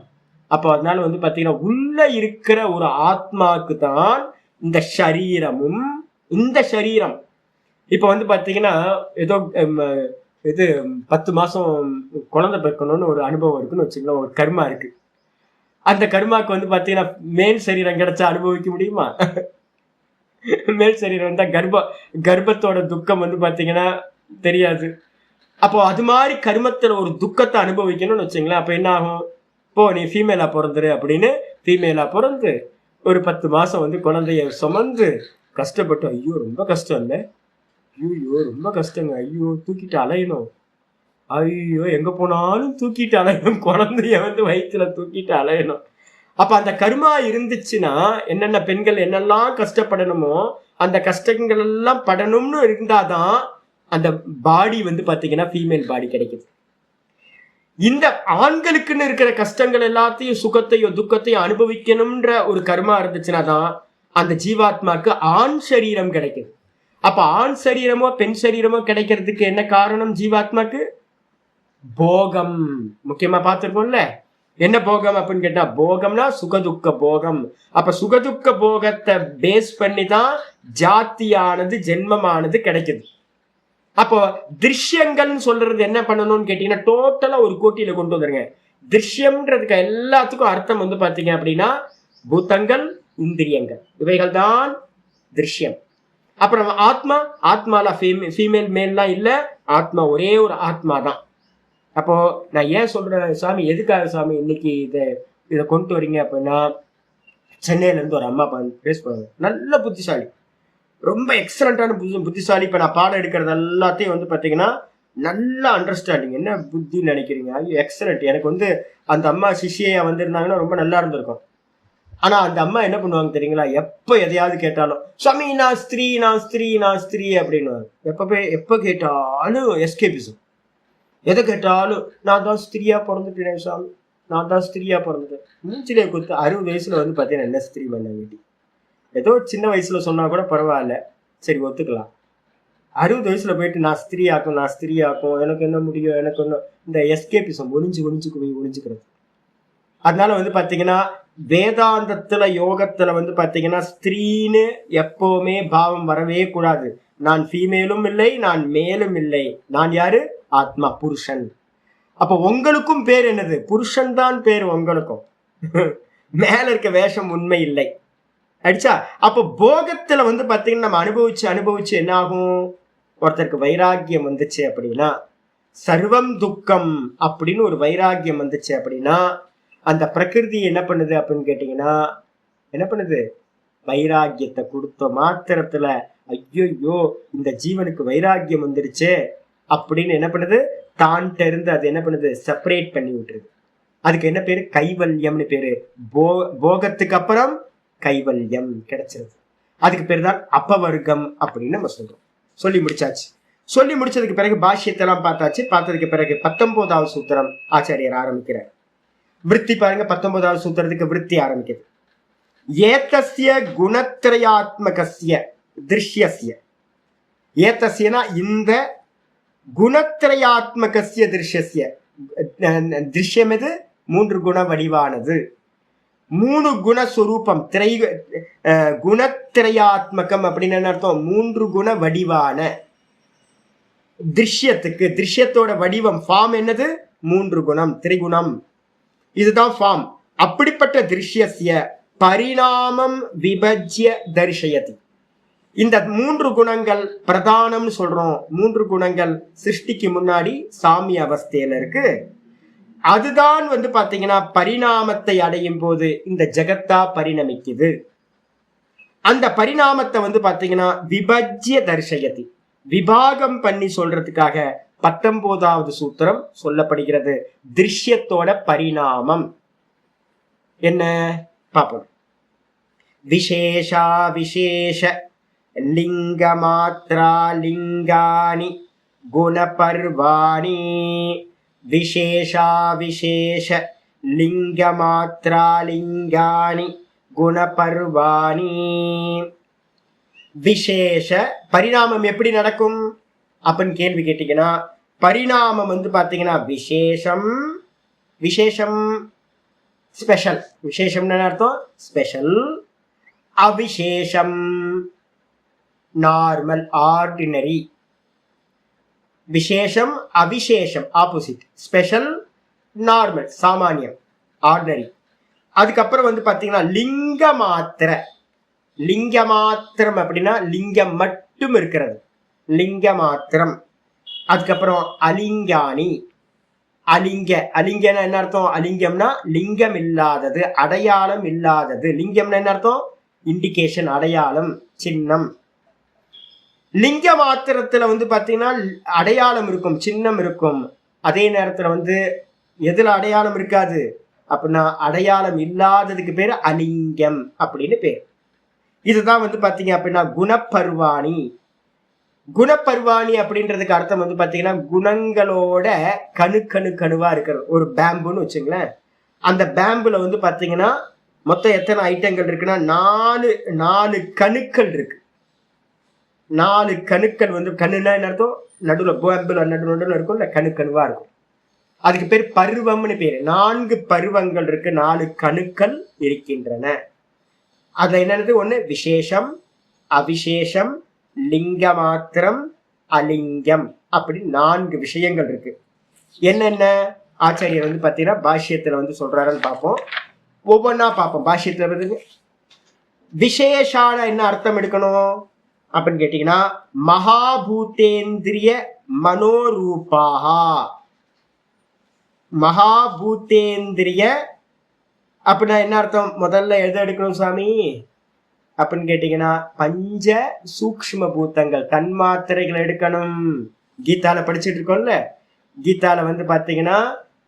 அப்போ அதனால வந்து பாத்தீங்கன்னா உள்ள இருக்கிற ஒரு ஆத்மாக்கு தான் இந்த சரீரமும். இந்த சரீரம் இப்ப வந்து பாத்தீங்கன்னா ஏதோ இது 10 மாசம் குழந்தை பிறக்கணும்னு ஒரு அனுபவம் இருக்குன்னு வச்சுக்கலாம், ஒரு கர்மா இருக்கு. அந்த கர்மாக்கு வந்து பாத்தீங்கன்னா மேல் சரீரம் கிடைச்சா அனுபவிக்க முடியுமா? மேல் சரீரம் வந்தா கர்ப்பத்தோட துக்கம் வந்து பாத்தீங்கன்னா தெரியாது. அப்போ அது மாதிரி கர்மத்துல ஒரு துக்கத்தை அனுபவிக்கணும்னு வச்சுங்களேன். அப்ப என்ன ஆகும்? இப்போ நீ ஃபீமேலா பிறந்துரு அப்படின்னு ஃபீமேலா பிறந்து ஒரு 10 மாசம் வந்து குழந்தைய சுமந்து கஷ்டப்பட்டு, ஐயோ ரொம்ப கஷ்டம் இல்லை, ஐயோ ரொம்ப கஷ்டங்க, ஐயோ தூக்கிட்டு அலையணும், ஐயோ எங்க போனாலும் தூக்கிட்டு அலையணும், குழந்தைய வந்து வயிற்றுல தூக்கிட்டு அலையணும். அப்ப அந்த கர்மா இருந்துச்சுன்னா என்னென்ன பெண்கள் என்னெல்லாம் கஷ்டப்படணுமோ அந்த கஷ்டங்கள் எல்லாம் படணும்னு இருந்தாதான் அந்த பாடி வந்து பாத்தீங்கன்னா ஃபீமேல் பாடி கிடைக்குது. இந்த ஆண்களுக்குன்னு இருக்கிற கஷ்டங்கள் எல்லாத்தையும், சுகத்தையும் துக்கத்தையும் அனுபவிக்கணும்ன்ற ஒரு கர்மா இருந்துச்சுன்னா தான் அந்த ஜீவாத்மாக்கு ஆண் சரீரம் கிடைக்குது. அப்ப ஆண் சரீரமோ பெண் சரீரமோ கிடைக்கிறதுக்கு என்ன காரணம்? ஜீவாத்மாக்கு போகம். முக்கியமா பார்த்திருக்கோம்ல, என்ன போகம் அப்படின்னு கேட்டா, போகம்னா சுகதுக்க போகம். அப்ப சுகதுக்க போகத்தை பேஸ் பண்ணி தான் ஜாத்தியானது, ஜென்மமானது கிடைக்குது. அப்போ திருஷ்யங்கள்னு சொல்றது என்ன பண்ணணும்னு கேட்டீங்கன்னா, டோட்டலா ஒரு கோட்டியில கொண்டு வந்துருங்க. திருஷ்யம்ன்றதுக்கு எல்லாத்துக்கும் அர்த்தம் வந்து பாத்தீங்க அப்படின்னா பூத்தங்கள், இந்திரியங்கள், இவைகள் தான் திருஷ்யம். அப்புறம் ஆத்மா, ஆத்மால ஃபீமேல் மேல்லாம் இல்ல, ஆத்மா ஒரே ஒரு ஆத்மா தான். அப்போ நான் ஏன் சொல்றேன் சாமி, எதுக்காக சாமி இன்னைக்கு இதை கொண்டு வரீங்க அப்படின்னா, சென்னையில இருந்து ஒரு அம்மா பேச போறாங்க, நல்ல புத்திசாலி, ரொம்ப எக்ஸலண்டான புத்திசாலி. இப்ப நான் பாடம் எடுக்கிறது எல்லாத்தையும் வந்து பாத்தீங்கன்னா நல்லா அண்டர்ஸ்டாண்டிங். என்ன புத்தி நினைக்கிறீங்க? ஐயோ எக்ஸலண்ட். எனக்கு வந்து அந்த அம்மா சிஷியா வந்திருந்தாங்கன்னா ரொம்ப நல்லா இருந்திருக்கும். ஆனா அந்த அம்மா என்ன பண்ணுவாங்க தெரியுங்களா? எப்ப எதையாவது கேட்டாலும், சாமி நான் ஸ்திரீ, நான் ஸ்திரீ, நான் ஸ்திரீ அப்படின்னு எப்ப கேட்டாலும் எஸ்கேபிசம். எதை கேட்டாலும் நான் தான் ஸ்திரியா பிறந்துட்டேன் சாமி, நான் தான் ஸ்திரியா பிறந்துட்டேன். மூச்சிலே கொடுத்து 60 வயசுல வந்து பாத்தீங்கன்னா என்ன ஸ்திரீ பண்ண வேண்டி? ஏதோ சின்ன வயசுல சொன்னா கூட பரவாயில்ல, சரி ஒத்துக்கலாம். 60 வயசுல போயிட்டு நான் ஸ்திரியாக்கும், நான் ஸ்திரியாக்கும், எனக்கு என்ன முடியும், எனக்கு என்ன, இந்த எஸ்கேபிசம் ஒளிஞ்சுக்கிறது. அதனால வந்து பாத்தீங்கன்னா வேதாந்தத்துல, யோகத்துல வந்து பாத்தீங்கன்னா ஸ்திரீன்னு எப்பவுமே பாவம் வரவே கூடாது. நான் ஃபீமேலும் இல்லை, நான் மேலும் இல்லை, நான் யாரு? ஆத்மா, புருஷன். அப்ப உங்களுக்கும் பேர் என்னது? புருஷன் தான் பேர் உங்களுக்கும். மேல இருக்க வேஷம் உண்மை இல்லை. அடிச்சா அப்ப போகத்துல வந்து பாத்தீங்கன்னா நம்ம அனுபவிச்சு என்ன ஆகும்? ஒருத்தருக்கு வைராக்கியம் வந்துச்சு அப்படின்னா, சர்வம் துக்கம் அப்படின்னு ஒரு வைராக்கியம் வந்துச்சு அப்படின்னா, அந்த பிரகிருதி என்ன பண்ணுது அப்படின்னு கேட்டீங்கன்னா, என்ன பண்ணுது? வைராக்கியத்தை கொடுத்த மாத்திரத்துல ஐயோ இந்த ஜீவனுக்கு வைராக்கியம் வந்துருச்சு அப்படின்னு என்ன பண்ணுது? தான்கிட்ட இருந்து அது என்ன பண்ணுது? செப்பரேட் பண்ணி விட்டுருது. அதுக்கு என்ன பேரு? கைவல்யம்னு பேரு. போகத்துக்கு அப்புறம் கைவல்யம் கிடைச்சிருது. அதுக்கு பேர் தான் அப்பவர்க்கம் அப்படின்னு நம்ம சொல்றோம். சொல்லி முடிச்சாச்சு. சொல்லி முடிச்சதுக்கு பிறகு பாஷ்யத்தெல்லாம் பார்த்தாச்சு. பார்த்ததுக்கு பிறகு 19வது சூத்திரம் ஆச்சாரியர் ஆரம்பிக்கிறார். விருத்தி பாருங்க, 19வது சூத்திரத்துக்கு விருத்தி ஆரம்பிக்குது. ஏதஸ்ய குணத்ரயாத்மகஸ்ய திருஷ்யஸ்ய, ஏதஸ்யனா இந்த, குணத்ரயாத்மகஸ்ய திருஷ்யஸ்ய, திருஷ்யம் எது? 3 குண வடிவானது. மூணு குணஸ்வரூபம் குணத்திரையாத்மகம் அப்படின்னு என்ன அர்த்தம்? 3 குண வடிவான திருஷ்யத்தோட வடிவம் ஃபார்ம் என்னது? 3 குணம், திரிகுணம், இதுதான் ஃபார்ம். அப்படிப்பட்ட திருஷ்யஸ்ய பரிணாமம் விபஜ்ய தரிசயதி. இந்த 3 குணங்கள் பிரதானம் சொல்றோம். 3 குணங்கள் சிருஷ்டிக்கு முன்னாடி சாமிய அவஸ்தையில இருக்கு. அதுதான் பாத்தீங்கன்னா பரிணாமத்தை அடையும் போது இந்த ஜெகத்தா பரிணமிக்குது. அந்த பரிணாமத்தை பாத்தீங்கன்னா விபஜ்ய தரிசயதி, விபாகம் பண்ணி சொல்றதுக்காக 19வது சூத்திரம் சொல்லப்படுகிறது. திருஷ்யத்தோட பரிணாமம் என்ன பாப்போம். விசேஷா விசேஷ லிங்க மாத்ரா லிங்கானி குணபர்வாணி. விசேஷா விசேஷ லிங்க மாத்ரா லிங்கானி குணபர்வாணி. விசேஷ பரிணாமம் எப்படி நடக்கும் அப்படின்னு கேள்வி கேட்டீங்கன்னா, பரிணாமம் பாத்தீங்கன்னா விசேஷம், விசேஷம் ஸ்பெஷல், விசேஷம்னு அர்த்தம் ஸ்பெஷல். அவிசேஷம் normal ordinary. விசேஷம் அவிசேஷம் ஆப்போசிட். ஸ்பெஷல் நார்மல் சாமானியம் ஆர்டினரி. அதுக்கப்புறம் பாத்தீங்கன்னா லிங்க மாத்திர. லிங்க மாத்திரம் அப்படின்னா லிங்கம் மட்டும் இருக்கிறது, லிங்க மாத்திரம். அதுக்கப்புறம் அலிங்கானி. அலிங்கம்னா என்ன அர்த்தம்? அலிங்கம்னா லிங்கம் இல்லாதது, அடையாளம் இல்லாதது. லிங்கம்னா என்ன அர்த்தம்? இண்டிகேஷன், அடையாளம், சின்னம். லிங்க மாத்திரத்துல பாத்தீங்கன்னா அடையாளம் இருக்கும், சின்னம் இருக்கும். அதே நேரத்துல எதுல அடையாளம் இருக்காது அப்படின்னா அடையாளம் இல்லாததுக்கு பேரு அலிங்கம் அப்படின்னு பேர். இதுதான் பாத்தீங்க அப்படின்னா குணப்பர்வாணி. குணப்பர்வாணி அப்படின்றதுக்கு அர்த்தம் பாத்தீங்கன்னா குணங்களோட கணுவா இருக்கிறது. ஒரு பேம்புன்னு வச்சுங்களேன். அந்த பேம்புல பாத்தீங்கன்னா மொத்தம் எத்தனை ஐட்டங்கள் இருக்குன்னா 4 கணுக்கள் இருக்கு. 4 கணுக்கள் கண்ணுன்னா என்ன அர்த்தம்? நடுவுல பேம்புல நடுவில் இருக்கும், இல்ல கணுவா இருக்கும். அதுக்கு பேர் பருவம்னு பேரு. 4 பருவங்கள் இருக்கு, 4 கணுக்கள் இருக்கின்றன. அதுல என்னது? ஒண்ணு விசேஷம், அவிசேஷம், லிங்க மாத்திரம், அலிங்கம், அப்படி 4 விஷயங்கள் இருக்கு. என்னென்ன ஆச்சாரியர் பாத்தீங்கன்னா பாஷ்யத்துல சொல்றாருன்னு பார்ப்போம். ஒவ்வொன்னா பார்ப்போம். பாஷ்யத்துல விசேஷான என்ன அர்த்தம் எடுக்கணும் அப்படின்னு கேட்டீங்கன்னா, மகாபூதேந்திரிய மனோரூபாகா. மகாபூதேந்திரிய அப்படின்னா என்ன அர்த்தம்? முதல்ல எதை எடுக்கணும் சாமி அப்படின்னு கேட்டீங்கன்னா, பஞ்ச சூக்ஷ்ம பூத்தங்கள், தன்மாத்திரைகள் எடுக்கணும். கீதால படிச்சுட்டு இருக்கோம்ல, கீதால பாத்தீங்கன்னா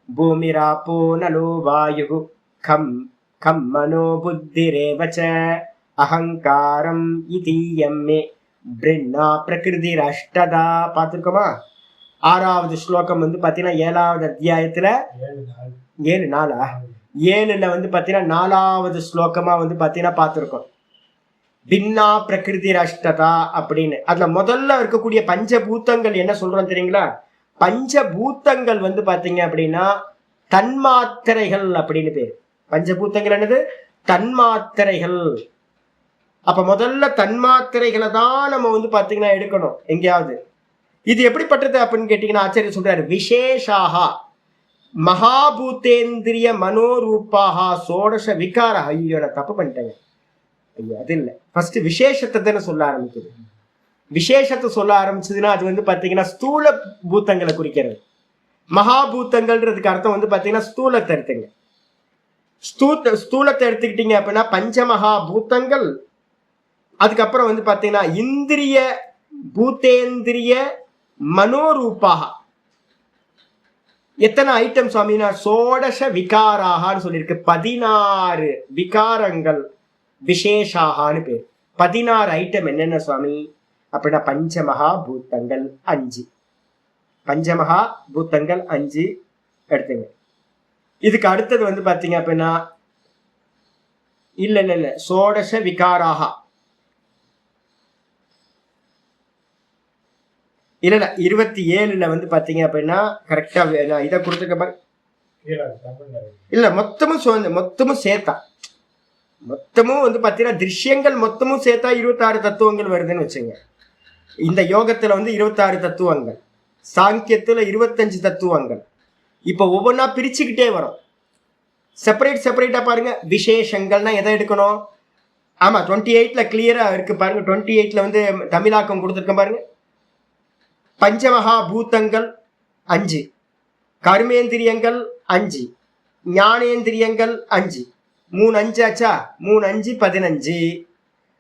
பூமி ராப்போ நலோ வாயு கம் கம் மனோ புத்திரேவச்ச அகங்காரம் இதீயம்மே பிரின்னா பிரகிருதி அஷ்டதா பார்த்துருக்கோமா? 6வது ஸ்லோகம் பாத்தீங்கன்னா 7வது அத்தியாயத்துல 7ல பாத்தீங்கன்னா 4வது ஸ்லோகமா பாத்தீங்கன்னா பார்த்திருக்கோம். பின்னா பிரகிருதி அஷ்டதா அப்படின்னு. அதுல முதல்ல இருக்கக்கூடிய பஞ்சபூத்தங்கள் என்ன சொல்றோம் தெரியுங்களா? பஞ்சபூத்தங்கள் பாத்தீங்க அப்படின்னா தன்மாத்திரைகள் அப்படின்னு பேரு. பஞ்சபூத்தங்கள் என்னது? தன்மாத்திரைகள். அப்ப முதல்ல தன்மாத்திரைகளை தான் நம்ம பாத்தீங்கன்னா எடுக்கணும் எங்கேயாவது. இது எப்படிப்பட்டது அப்படின்னு கேட்டீங்கன்னா, ஆச்சாரியர் சொல்றாரு விசேஷாகா மகாபூதேந்திரிய மனோரூபாகா சோடச விகார. ஐயோ நான் தப்பு பண்ணிட்டேங்க. ஐயோ அது இல்லை, ஃபர்ஸ்ட் விசேஷத்தை தானே சொல்ல ஆரம்பிக்குது. விசேஷத்தை சொல்ல ஆரம்பிச்சதுன்னா அது பாத்தீங்கன்னா ஸ்தூல பூத்தங்களை குறிக்கிறது. மகாபூத்தங்கள்ன்றதுக்கு அர்த்தம் பாத்தீங்கன்னா ஸ்தூலத்தை எடுத்துங்க. ஸ்தூலத்தை எடுத்துக்கிட்டீங்க அப்படின்னா பஞ்சமகா பூத்தங்கள். அதுக்கப்புறம் பாத்தீங்கன்னா இந்திரிய பூத்தேந்திரிய மனோரூபாக. எத்தனை ஐட்டம் சுவாமினா? சோடச விகாராகான்னு சொல்லியிருக்கு. 16 விகாரங்கள் விசேஷாகான்னு பேர். 16 ஐட்டம் என்னென்ன சுவாமி அப்படின்னா பஞ்சமகா பூத்தங்கள் 5. பஞ்சமகா பூத்தங்கள் 5 எடுத்துங்க. இதுக்கு அடுத்தது பாத்தீங்க அப்படின்னா இல்ல சோடச விகாராக இல்ல 27ல பாத்தீங்க அப்படின்னா கரெக்டா இதை கொடுத்துக்க. இல்ல மொத்தமும் சேர்த்தா மொத்தமும் வந்து பார்த்தீங்கன்னா திருஷ்யங்கள் மொத்தமும் சேர்த்தா 26 தத்துவங்கள் வருதுன்னு வச்சுங்க. இந்த யோகத்துல வந்து 26 தத்துவங்கள், சாங்கியத்துல 25 தத்துவங்கள். இப்ப ஒவ்வொன்றா பிரிச்சுக்கிட்டே வரும். செப்பரேட்டா பாருங்க. விசேஷங்கள்னா எதை எடுக்கணும்? ஆமா, 28ல கிளியரா இருக்கு பாருங்க. 28ல வந்து தமிழாக்கம் கொடுத்துருக்கேன் பாருங்க. பஞ்சமகா பூதங்கள் 5, கர்மேந்திரியங்கள் 5, ஞானேந்திரியங்கள் 5, 3 5 ஆச்சா? 3 5 15.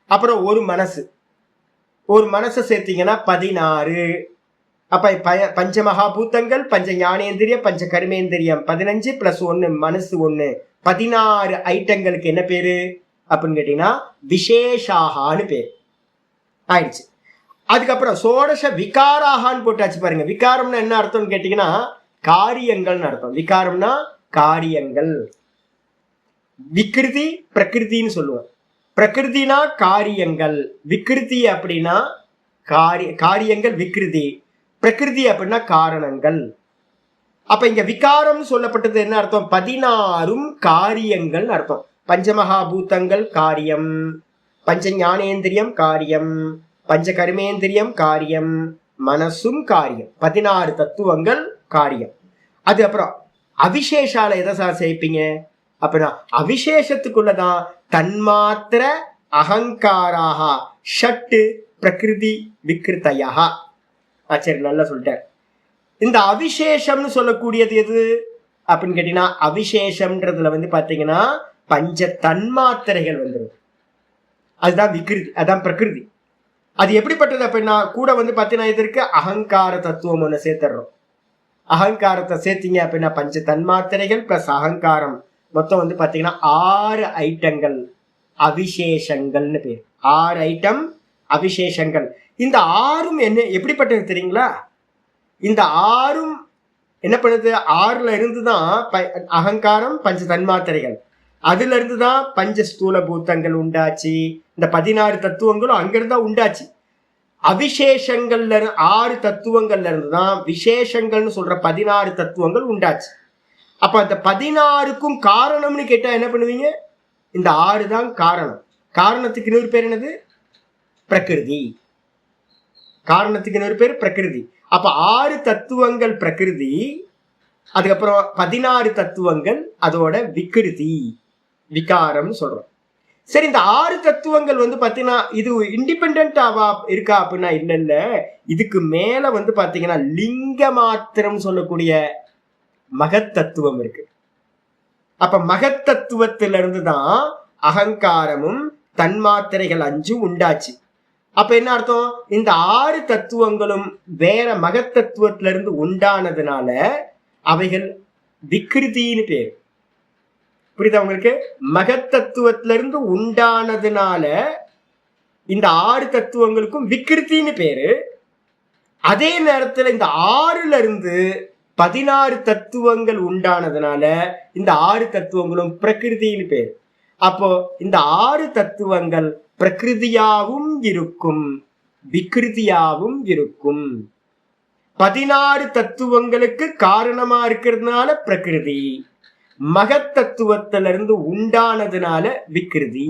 அப்புறம் ஒரு மனசை சேர்த்தீங்கன்னா 16. அப்ப பஞ்சமகாபூத்தங்கள், பஞ்ச ஞானேந்திரியம், பஞ்ச கர்மேந்திரியம் 15 + 1 மனசு 1, 16 ஐட்டங்களுக்கு என்ன பேரு அப்படின்னு கேட்டீங்கன்னா விசேஷாகான்னு பேரு ஆயிடுச்சு. அதுக்கப்புறம் சோடச விகாராகான்னு போட்டாச்சு பாருங்க. விகாரம்னா என்ன அர்த்தம்னு கேட்டீங்கன்னா காரியங்கள்னு அர்த்தம். விகாரம்னா காரியங்கள். விக்ருதி பிரகிருதின்னு சொல்லுவோம். பிரகிருதினா காரியங்கள், விக்ருதி அப்படின்னா காரியங்கள் விக்ருதி, பிரகிருதி அப்படின்னா காரணங்கள். அப்ப இங்க விகாரம் சொல்லப்பட்டது என்ன அர்த்தம்? 16 காரியங்கள் அர்த்தம். பஞ்சமகாபூதங்கள் காரியம், பஞ்ச ஞானேந்திரியம் காரியம், பஞ்ச கர்மேந்திரியம் காரியம், மனசும் காரியம். 16 தத்துவங்கள் காரியம். அது அப்புறம் அவிசேஷால எதை சேர்ப்பீங்க அப்படின்னா அவிசேஷத்துக்குள்ளதான் தன்மாத்திர அகங்காராக ஷட்டு பிரகிருதி விக்ருதையா. சரி, நல்லா சொல்லிட்டேன். இந்த அவிசேஷம்னு சொல்லக்கூடியது எது அப்படின்னு கேட்டீங்கன்னா அவிசேஷம்ன்றதுல வந்து பாத்தீங்கன்னா பஞ்ச தன்மாத்திரைகள் வந்துடும். அதுதான் விக்ருதி, அதான் பிரகிருதி. அது எப்படிப்பட்டது அப்படின்னா கூட வந்து பாத்தீங்கன்னா இதற்கு அகங்கார தத்துவம் ஒன்று சேர்த்துடுறோம். அகங்காரத்தை சேர்த்தீங்க அப்படின்னா பஞ்ச தன்மாத்திரைகள் பிளஸ் அகங்காரம் மொத்தம் வந்து பாத்தீங்கன்னா 6 ஐட்டங்கள் அவிசேஷங்கள்னு பேர். 6 ஐட்டம் அவிசேஷங்கள். இந்த 6ம் என்ன எப்படிப்பட்டது தெரியுங்களா? இந்த 6ம் என்ன பண்ணுது? 6ல இருந்துதான் அகங்காரம் பஞ்ச தன்மாத்திரைகள், அதுல இருந்துதான் பஞ்ச ஸ்தூல பூத்தங்கள் உண்டாச்சு. இந்த 16 தத்துவங்களும் அங்கிருந்தா உண்டாச்சு. அவிசேஷங்கள்ல 6 தத்துவங்கள்ல இருந்துதான் விசேஷங்கள்னு சொல்ற 16 தத்துவங்கள் உண்டாச்சு. அப்ப அந்த 16க்கும் காரணம்னு கேட்டா என்ன பண்ணுவீங்க? இந்த 6 தான் காரணம். காரணத்துக்கு இன்னொரு பேர் என்னது? பிரகிருதி. காரணத்துக்கு இன்னொரு பேர் பிரகிருதி. அப்ப 6 தத்துவங்கள் பிரகிருதி, அதுக்கப்புறம் 16 தத்துவங்கள் அதோட விக்ருதி, விகாரம் சொல்றோம். சரி, இந்த 6 தத்துவங்கள் வந்து பாத்தீங்கன்னா இது இண்டிபெண்டாவா இருக்கா அப்படின்னா இல்ல. இதுக்கு மேல வந்து பாத்தீங்கன்னா லிங்க மாத்திரம் சொல்லக்கூடிய மகத்தத்துவம் இருக்கு. அப்ப மகத்தத்துவத்திலிருந்து தான் அகங்காரமும் தன்மாத்திரைகள் 5 உண்டாச்சு. அப்ப என்ன அர்த்தம்? இந்த 6 தத்துவங்களும் வேற மகத்தத்துவத்திலிருந்து உண்டானதுனால அவைகள் விக்ருதின்னு பேரு. புரியுதா உங்களுக்கு? மகத்தத்துவத்திலிருந்து உண்டானதுனால இந்த 6 தத்துவங்களுக்கும் விக்ருதின்னு பேரு. அதே நேரத்துல இந்த 6ல இருந்து 16 தத்துவங்கள் உண்டானதுனால இந்த 6 தத்துவங்களும் பிரகிருதின்னு பேர். அப்போ இந்த 6 தத்துவங்கள் பிரகிருதியாவும் இருக்கும் விக்ருதியாவும் இருக்கும். 16 தத்துவங்களுக்கு காரணமா இருக்கிறதுனால பிரகிருதி, மகத்தத்துவத்திலிருந்து உண்டானதுனால விக்ருதி.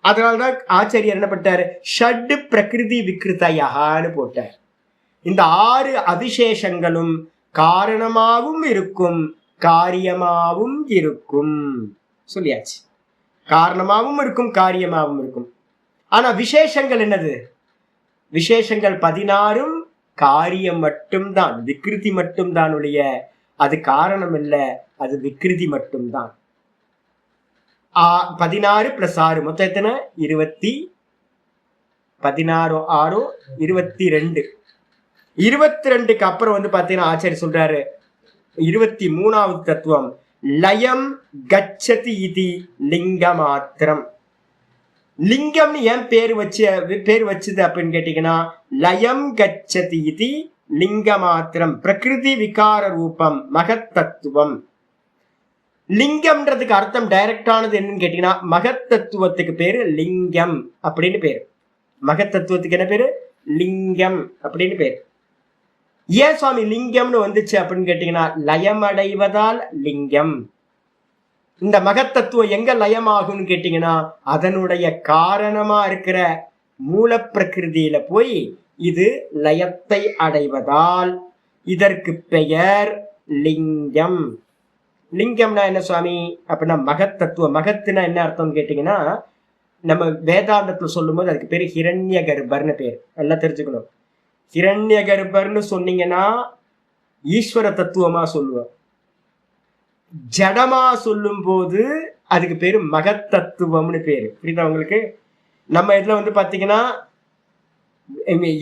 அதனால்தான் ஆச்சாரியர் என்ன பண்ணிட்டாரு? ஷட் பிரகிருதி விக்ருதையான்னு போட்டார். இந்த 6 அவிசேஷங்களும் காரணமாகவும் இருக்கும் காரியமாகவும் இருக்கும் சொல்லியாச்சு. காரணமாகவும் இருக்கும் காரியமாகவும் இருக்கும். ஆனா விசேஷங்கள் என்னது? விசேஷங்கள் 16ம் காரியம் மட்டும்தான், விக்ருதி மட்டும்தான் ஒழிய அது காரணம் இல்லை, அது விக்ருதி மட்டும்தான். 16 + 6 மொத்தம் எத்தனை? 16 6 22. 22க்கு அப்புறம் வந்து பாத்தீங்கன்னா ஆச்சாரிய சொல்றாரு 23வது தத்துவம் லயம் கச்சதி இதி லிங்க மாத்திரம். லிங்கம்னு ஏன் பேர் வச்சது அப்படின்னு கேட்டீங்கன்னா லயம் கச்சதி இதி லிங்க மாத்திரம் பிரகிருதி விகார ரூபம் மகத்தத்துவம். லிங்கம்ன்றதுக்கு அர்த்தம் டைரக்டானது என்னன்னு கேட்டீங்கன்னா மகத்தத்துவத்துக்கு பேரு லிங்கம் அப்படின்னு பேரு. மகத்தத்துவத்துக்கு என்ன பேரு? லிங்கம் அப்படின்னு பேரு. ஏன் சுவாமி லிங்கம்னு வந்துச்சு அப்படின்னு கேட்டீங்கன்னா லயமடைவதால் லிங்கம். இந்த மகத்தத்துவம் எங்க லயமாகும்னு கேட்டீங்கன்னா அதனுடைய காரணமா இருக்கிற மூல பிரகிருதியில போய் இது லயத்தை அடைவதால் இதற்கு பெயர் லிங்கம். லிங்கம்னா என்ன சுவாமி அப்படின்னா மகத்தத்துவம். மகத்துனா என்ன அர்த்தம்னு கேட்டீங்கன்னா நம்ம வேதாந்தத்துல சொல்லும் போது அதுக்கு பேரு ஹிரண்ய கர்ப்பர்னு பேர். எல்லாம் தெரிஞ்சுக்கணும். ஹிரண்ய கர்ப்பர்னு சொன்னீங்கன்னா ஈஸ்வர தத்துவமா சொல்லுவோம். ஜடமா சொல்லும் போது அதுக்கு பேரு மகத்தத்துவம்னு பேரு. புரியுதா உங்களுக்கு? நம்ம இதுல வந்து பாத்தீங்கன்னா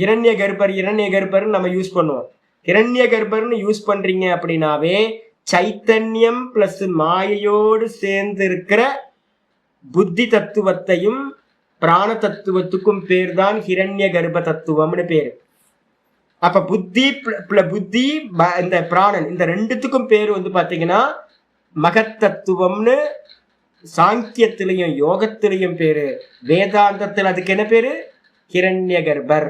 இரண்ய கர்ப்பர் நம்ம யூஸ் பண்ணுவோம். இரண்ய கர்ப்பர்னு யூஸ் பண்றீங்க அப்படின்னாவே சைத்தன்யம் பிளஸ் மாயையோடு சேர்ந்து இருக்கிற புத்தி தத்துவத்தையும் பிராண தத்துவத்துக்கும் பேர் தான் ஹிரண்ய கர்ப்ப தத்துவம்னு பேரு. அப்ப புத்தி புத்தி இந்த பிராணன் இந்த ரெண்டுத்துக்கும் பேர் வந்து பாத்தீங்கன்னா மகத்தத்துவம்னு சாங்கியத்திலையும் யோகத்திலையும் பேரு. வேதாந்தத்தில் அதுக்கு என்ன பேரு? ஹிரண்ய கர்ப்பர்.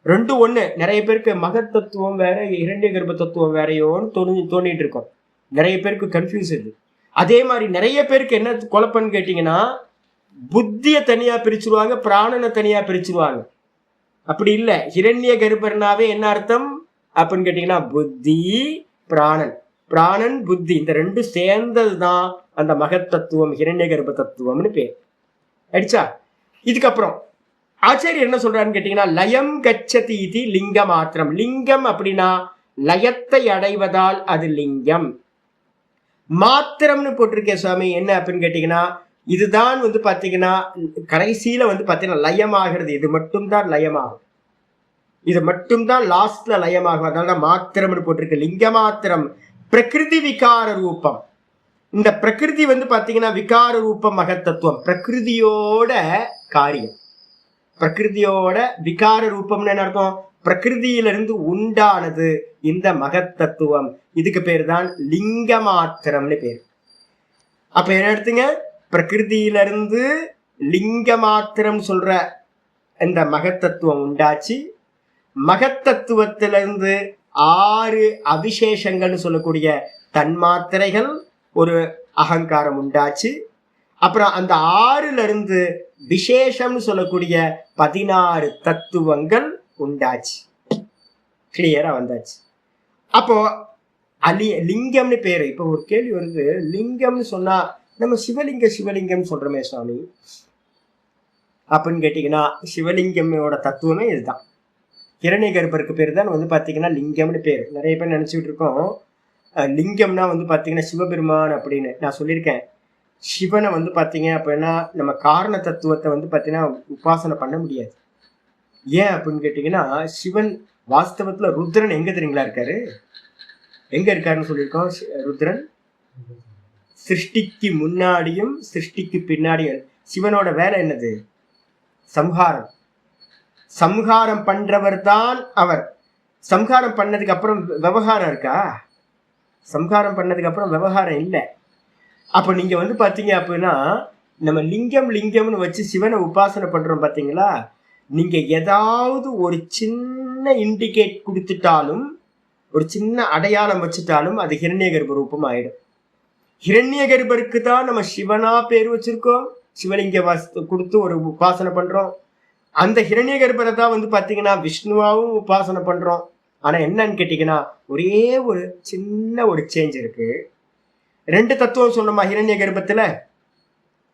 ரெண்டு ஒண்ணு. நிறைய பேருக்கு மகத்தத்துவம் வேற ஹிரண்ய கர்ப்ப தத்துவம் வேறையோன்னு தோணிட்டு இருக்கோம். நிறைய பேருக்கு கன்ஃபியூஸ் இது. அதே மாதிரி நிறைய பேருக்கு என்ன குழப்பம்னு கேட்டீங்கன்னா புத்திய தனியா பிரிச்சுருவாங்க, பிராணனை தனியா பிரிச்சுருவாங்க. அப்படி இல்லை. ஹிரண்ய கர்ப்பர்னாவே என்ன அர்த்தம் அப்படின்னு கேட்டீங்கன்னா புத்தி பிராணன், பிராணன் புத்தி இந்த ரெண்டும் சேர்ந்ததுதான் அந்த மகத்தத்துவம் ஹிரண்ய கர்ப்ப தத்துவம்னு பேர். அடிச்சா இதுக்கப்புறம் ஆச்சாரியர் என்ன சொல்றாருன்னு கேட்டீங்கன்னா லயம் கச்சதி இது லிங்க மாத்திரம். லிங்கம் அப்படின்னா லயத்தை அடைவதால் அது லிங்கம். மாத்திரம்னு போட்டிருக்கேன் சுவாமி என்ன அப்படின்னு கேட்டீங்கன்னா இதுதான் வந்து பாத்தீங்கன்னா கடைசியில வந்து பாத்தீங்கன்னா லயமாகிறது. இது மட்டும்தான் லயமாகும். இது மட்டும்தான் லாஸ்ட்ல லயமாகும். அதனால மாத்திரம்னு போட்டிருக்கு. லிங்க மாத்திரம் பிரகிருதி விகார ரூபம். இந்த பிரகிருதி வந்து பாத்தீங்கன்னா விகார ரூபம் மகத்தத்துவம். பிரகிருதியோட காரியம். பிரகிருதியோட விகார ரூபம்னு என்ன அர்த்தம்? பிரகிருதியிலிருந்து உண்டானது இந்த மகத்தத்துவம். இதுக்கு பேர் தான் லிங்க மாத்திரம்னு பேர். அப்ப என்ன எடுத்துங்க? பிரகிருதியிலிருந்து லிங்க மாத்திரம் சொல்ற இந்த மகத்தத்துவம் உண்டாச்சு. மகத்தத்துவத்திலிருந்து 6 அவிசேஷங்கள்னு சொல்லக்கூடிய தன்மாத்திரைகள் ஒரு அகங்காரம் உண்டாச்சு. அப்புறம் அந்த 6ல இருந்து விசேஷம்னு சொல்லக்கூடிய 16 தத்துவங்கள் உண்டாச்சு. கிளியரா வந்தாச்சு. அப்போ லிங்கம்னு பேரு. இப்போ ஒரு கேள்வி வருது, லிங்கம்னு சொன்னா நம்ம சிவலிங்கம் சொல்றோமே சுவாமி அப்படின்னு கேட்டீங்கன்னா சிவலிங்கமோட தத்துவமே இதுதான். ஹிரண்ய கர்ப்பருக்கு பேர் தான் வந்து பாத்தீங்கன்னா லிங்கம்னு பேரு. நிறைய பேர் நினைச்சுட்டு இருக்கோம் லிங்கம்னா வந்து பாத்தீங்கன்னா சிவபெருமான் அப்படின்னு. நான் சொல்லியிருக்கேன் சிவனை வந்து பாத்தீங்க அப்படின்னா நம்ம காரண தத்துவத்தை வந்து பாத்தீங்கன்னா உபாசனை பண்ண முடியாது. ஏன் அப்படின்னு கேட்டீங்கன்னா சிவன் வாஸ்தவத்துல ருத்ரன் எங்க தெரியுங்களா இருக்காரு? எங்க இருக்காருன்னு சொல்லியிருக்கோம். ருத்ரன் சிருஷ்டிக்கு முன்னாடியும் சிருஷ்டிக்கு பின்னாடியும். சிவனோட வேலை என்னது? சம்ஹாரம். சம்ஹாரம் பண்றவர் தான் அவர். சம்ஹாரம் பண்ணதுக்கு அப்புறம் விவகாரம் இருக்கா? சம்ஹாரம் பண்ணதுக்கு அப்புறம் விவகாரம் இல்லை. அப்ப நீங்க வந்து பாத்தீங்க அப்படின்னா நம்ம லிங்கம்னு வச்சு சிவனை உபாசனை பண்றோம் பாத்தீங்களா? நீங்க ஏதாவது ஒரு சின்ன இண்டிகேட் கொடுத்துட்டாலும் ஒரு சின்ன அடையாளம் வச்சுட்டாலும் அது ஹிரண்ய கர்ப்ப ரூபம் ஆயிடும். ஹிரண்ய கர்ப்பருக்கு தான் நம்ம சிவனா பேர் வச்சிருக்கோம். சிவலிங்க கொடுத்து ஒரு உபாசனை பண்றோம். அந்த ஹிரண்ய கர்ப்பரை தான் வந்து பாத்தீங்கன்னா விஷ்ணுவாவும் உபாசனை பண்றோம். ஆனா என்னன்னு கேட்டீங்கன்னா ஒரே ஒரு சின்ன ஒரு சேஞ்ச் இருக்கு. 2 தத்துவம் சொன்னோமா ஹிரண்ய கர்ப்பத்துல?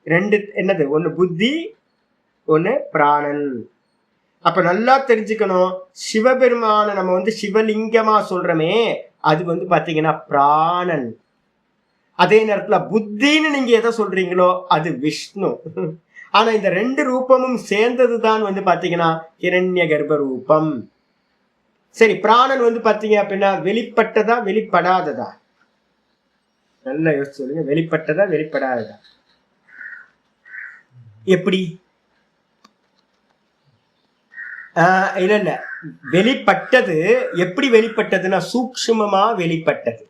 2 என்னது? ஒன்னு புத்தி, ஒன்னு பிராணன். அப்ப நல்லா தெரிஞ்சுக்கணும், சிவபெருமான நம்ம வந்து சிவலிங்கமா சொல்றோமே அது வந்து பாத்தீங்கன்னா பிராணன். அதே நேரத்துல புத்தின்னு நீங்க எதை சொல்றீங்களோ அது விஷ்ணு. ஆனா இந்த 2 ரூபமும் சேர்ந்ததுதான் வந்து பாத்தீங்கன்னா ஹிரண்ய கர்ப்ப ரூபம். சரி, பிராணன் வந்து பாத்தீங்க அப்படின்னா வெளிப்பட்டதா வெளிப்படாததா? நல்லா யோசிச்சு சொல்லுங்க. வெளிப்பட்டதா வெளிப்படாததா? எப்படி? இல்ல வெளிப்பட்டது. எப்படி வெளிப்பட்டதுன்னா சூக்ஷ்மமா வெளிப்பட்டது,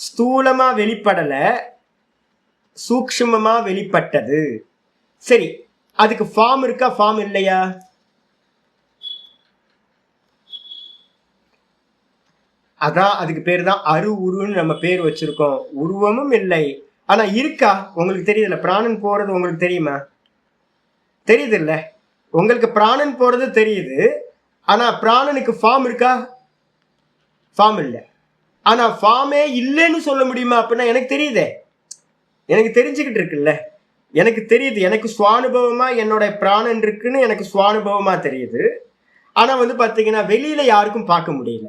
ஸ்தூலமா வெளிப்படல, சூக்ஷ்மமா வெளிப்பட்டது. சரி, அதுக்கு ஃபார்ம் இருக்கா ஃபார்ம் இல்லையா? அதான் அதுக்கு பேர் தான் உருன்னு நம்ம பேர் வச்சிருக்கோம். உருவமும் இல்லை, ஆனா இருக்கா உங்களுக்கு தெரியுதுல்ல? பிராணன் போறது உங்களுக்கு தெரியுமா? தெரியுது இல்ல? உங்களுக்கு பிராணன் போறது தெரியுது, ஆனா பிராணனுக்கு ஃபார்ம் இருக்கா? ஃபார்ம் இல்லை. ஆனா ஃபார்மே இல்லைன்னு சொல்ல முடியுமா அப்படின்னா எனக்கு தெரியுதே, எனக்கு தெரிஞ்சுக்கிட்டு இருக்குல்ல, எனக்கு தெரியுது, எனக்கு சுவானுபவமா என்னோட பிராணன் இருக்குன்னு எனக்கு சுவானுபவமா தெரியுது. ஆனா பாத்தீங்கன்னா வெளியில யாருக்கும் பார்க்க முடியல.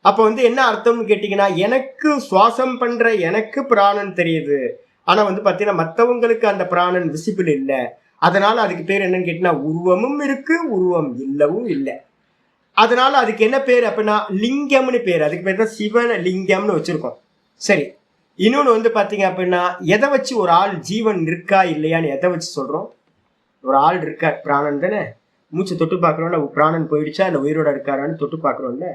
அப்ப என்ன அர்த்தம்னு கேட்டீங்கன்னா, எனக்கு சுவாசம் பண்ற எனக்கு பிராணன் தெரியுது, ஆனா பாத்தீங்கன்னா மற்றவங்களுக்கு அந்த பிராணன் விசிபிள் இல்லை. அதனால அதுக்கு பேர் என்னன்னு கேட்டீங்கன்னா, உருவமும் இருக்கு, உருவம் இல்லவும் இல்லை. அதனால அதுக்கு என்ன பேர் அப்படின்னா லிங்கம்னு பேர். அதுக்கு பேர் தான் சிவன் லிங்கம்னு வச்சிருக்கோம். சரி, இன்னொன்று பாத்தீங்க அப்படின்னா, எதை வச்சு ஒரு ஆள் ஜீவன் இருக்கா இல்லையான்னு எதை வச்சு சொல்றோம்? ஒரு ஆள் இருக்கா, பிராணன் தானே. மூச்சு தொட்டு பார்க்குறோம்ல, பிராணன் போயிடுச்சா இல்லை உயிரோட இருக்காரான்னு தொட்டு பார்க்குறோம்ல.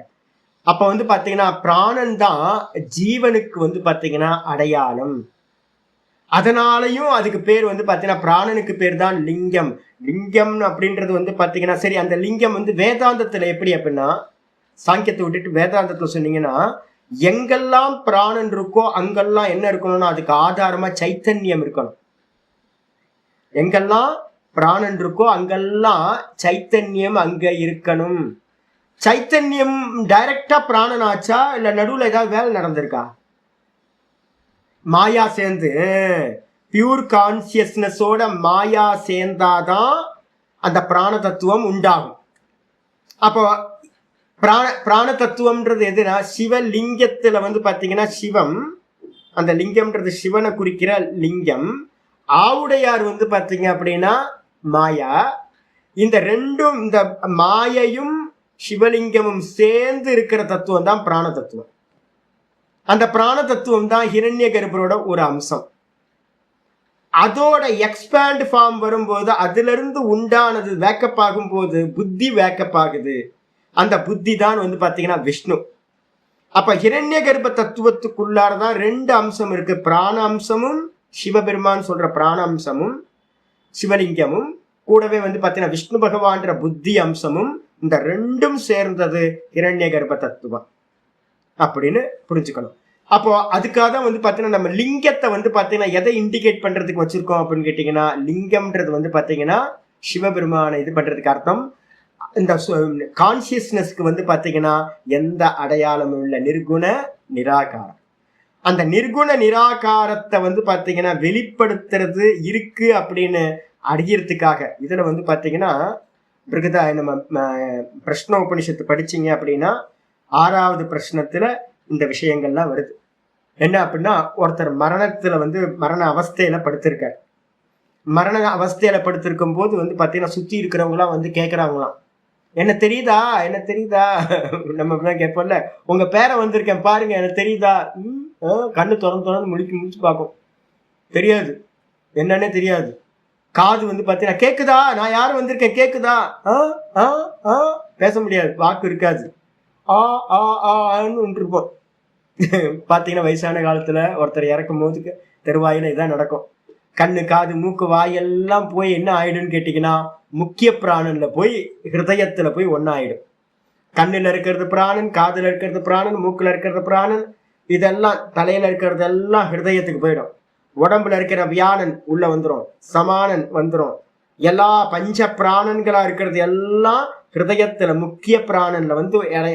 அப்போ பாத்தீங்கன்னா பிராணன் தான் ஜீவனுக்கு பாத்தீங்கன்னா அடையாளம். அதனாலையும் அதுக்கு பேர் பாத்தீங்கன்னா பிராணனுக்கு பேர் தான் லிங்கம். லிங்கம் அப்படின்றது பாத்தீங்கன்னா, சரி அந்த லிங்கம் வேதாந்தத்துல எப்படி அப்படின்னா, சாங்கியத்தை விட்டுட்டு வேதாந்தத்துல சொன்னீங்கன்னா, எங்கெல்லாம் பிராணன் இருக்கோ அங்கெல்லாம் என்ன இருக்கணும்னா அதுக்கு ஆதாரமா சைத்தன்யம் இருக்கணும். எங்கெல்லாம் பிராணன் இருக்கோ அங்கெல்லாம் சைத்தன்யம் அங்க இருக்கணும். சைத்தன்யம் டைரக்டா பிராணன் ஆச்சா இல்ல நடுவுல ஏதாவது வேலை நடந்திருக்கா? மாயா சேர்ந்து, பியூர் கான்சியஸ்னஸோட மாயா சேர்ந்தாதான் அந்த பிராண தத்துவம் உண்டாகும். அப்போ பிராண தத்துவம்ன்றது எதுனா சிவலிங்கத்துல பாத்தீங்கன்னா சிவம், அந்த லிங்கம்ன்றது சிவனை குறிக்கிற லிங்கம். ஆவுடையார் பாத்தீங்க அப்படின்னா மாயா. இந்த ரெண்டும், இந்த மாயையும் சிவலிங்கமும் சேர்ந்து இருக்கிற தத்துவம் தான் பிராண தத்துவம். அந்த பிராண தத்துவம் தான் ஹிரண்ய கர்ப்பரோட ஒரு அம்சம். அதோட எக்ஸ்பேண்ட் ஃபார்ம் வரும்போது அதுல இருந்து உண்டானது வேக்கப் ஆகும் போது புத்தி வேக்கப் ஆகுது. அந்த புத்தி தான் பாத்தீங்கன்னா விஷ்ணு. அப்ப ஹிரண்ய கர்ப்ப தத்துவத்துக்குள்ளாரதான் ரெண்டு அம்சம் இருக்கு. பிராண அம்சமும் சிவபெருமான் சொல்ற பிராண அம்சமும் சிவலிங்கமும், கூடவே பாத்தீங்கன்னா விஷ்ணு பகவான்ற புத்தி அம்சமும், இந்த ரெண்டும் சேர்ந்தது ஹிரண்ய கர்ப்ப தத்துவம் அப்படின்னு புரிஞ்சுக்கணும். அப்போ அதுக்காக தான் பாத்தீங்கன்னா நம்ம லிங்கத்தை பாத்தீங்கன்னா எதை இண்டிகேட் பண்றதுக்கு வச்சிருக்கோம் அப்படின்னு கேட்டீங்கன்னா, லிங்கம்ன்றது பாத்தீங்கன்னா சிவபெருமானை இது பண்றதுக்கு அர்த்தம். இந்த கான்சியஸ்னஸ்க்கு பாத்தீங்கன்னா எந்த அடையாளமும் இல்லை, நிர்குண நிராகாரம். அந்த நிர்குண நிராகாரத்தை பாத்தீங்கன்னா வெளிப்படுத்துறது இருக்கு அப்படின்னு அறியறதுக்காக இதுல பாத்தீங்கன்னா பிருகதா நம்ம பிரஷ்ன உபனிஷத்து படிச்சீங்க அப்படின்னா 6வது பிரஷ்னத்துல இந்த விஷயங்கள்லாம் வருது. என்ன அப்படின்னா, ஒருத்தர் மரணத்துல மரண அவஸ்தையில படுத்திருக்காரு. மரண அவஸ்தையில படுத்திருக்கும் போது பாத்தீங்கன்னா சுத்தி இருக்கிறவங்க எல்லாம் கேட்கறாங்களாம், என்ன தெரியுதா, என்ன தெரியுதா? நம்ம கேட்போம்ல, உங்க பேரை வந்திருக்கேன் பாருங்க, எனக்கு தெரியுதா? கண்ணு திறந்து முடிச்சு பார்க்கும், தெரியாது, என்னன்னே தெரியாது. காது பாத்தீங்கன்னா கேக்குதா, நான் யாரும் வந்திருக்கேன் கேக்குதா? பேச முடியாது, வாக்கு இருக்காது, ஆன்னு இருப்போம். பாத்தீங்கன்னா வயசான காலத்துல ஒருத்தர் இறக்கும் போது தெருவாயில இதான் நடக்கும். கண்ணு காது மூக்கு வாயெல்லாம் போய் என்ன ஆயிடும்னு கேட்டீங்கன்னா, முக்கிய பிராணன்ல போய் ஹிருதயத்துல போய் ஒன்னாயிடும். கண்ணுல இருக்கிறது பிராணன், காதுல இருக்கிறது பிராணன், மூக்குல இருக்கிறது பிராணன், இதெல்லாம் தலையில இருக்கிறதெல்லாம் ஹிருதயத்துக்கு போயிடும். உடம்புல இருக்கிற வியானன் உள்ள வந்துடும், சமானன் வந்துடும், எல்லா பஞ்ச பிராணன்களா இருக்கிறது எல்லாம் ஹிருதயத்துல முக்கிய பிராணன்ல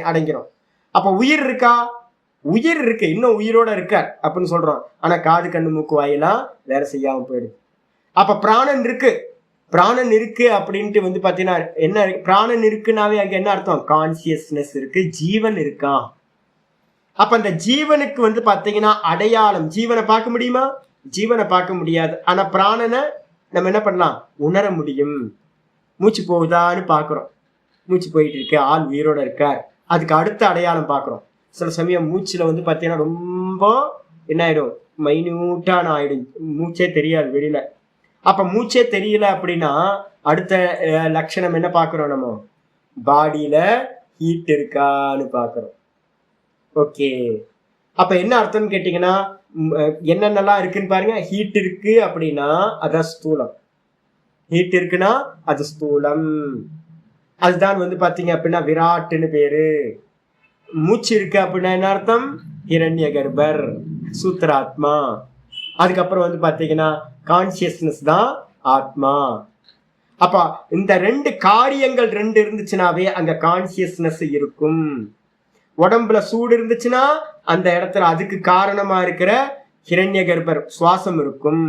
அடங்கிடும். அப்ப உயிர் இருக்கா? உயிர் இருக்கு, இன்னும் உயிரோட இருக்கார் அப்படின்னு சொல்றோம். ஆனா காது கண்ணு மூக்கு வாயெல்லாம் வேலை செய்யாம போயிடுது. அப்ப பிராணன் இருக்கு, பிராணன் இருக்கு அப்படின்ட்டு பாத்தீங்கன்னா என்ன, பிராணன் இருக்குன்னாவே அங்க என்ன அர்த்தம்? கான்சியஸ்னஸ் இருக்கு, ஜீவன் இருக்கா. அப்ப அந்த ஜீவனுக்கு பாத்தீங்கன்னா அடையாளம், ஜீவனை பார்க்க முடியுமா? ஜீவனை பார்க்க முடியாது. ஆனா பிராணனை நம்ம என்ன பண்ணலாம்? உணர முடியும். மூச்சு போகுதான்னு பாக்குறோம், மூச்சு போயிட்டு இருக்கு, ஆள் உயிரோட இருக்கார், அதுக்கு அடுத்த அடையாளம் பாக்குறோம். சில சமயம் மூச்சுல பாத்தீங்கன்னா ரொம்ப என்ன ஆயிடும், மைன்யூட்டான ஆயிடும், மூச்சே தெரியாது வெளியில. அப்ப மூச்சே தெரியல அப்படின்னா அடுத்த லட்சணம் என்ன பாக்குறோம்? நம்ம பாடியில ஹீட் இருக்கான்னு பாக்குறோம். ஓகே, அப்ப என்ன அர்த்தம்னு கேட்டீங்கன்னா, என்னென்னலாம் இருக்குன்னு பாருங்க. ஹீட் இருக்கு அப்படின்னா அதான் ஸ்தூலம், ஹீட் இருக்குன்னா அது ஸ்தூலம். அதுதான் பாத்தீங்க அப்படின்னா விராட்டுன்னு பேரு. மூச்சு இருக்கு அப்படின்னா என்ன அர்த்தம்? ஹிரண்ய கர்ப்பர், சூத்திராத்மா. அதுக்கப்புறம் வந்து பாத்தீங்கன்னா கான்சியஸ்னஸ் தான் ஆத்மா. அப்ப இந்த ரெண்டு காரியங்கள் ரெண்டு இருந்துச்சுனாவே அங்க கான்சியஸ்னஸ் இருக்கும். உடம்புல சூடு இருந்துச்சுன்னா அந்த இடத்துல அதுக்கு காரணமா இருக்கிற ஹிரண்ய கர்ப்பர் சுவாசம் இருக்கும்.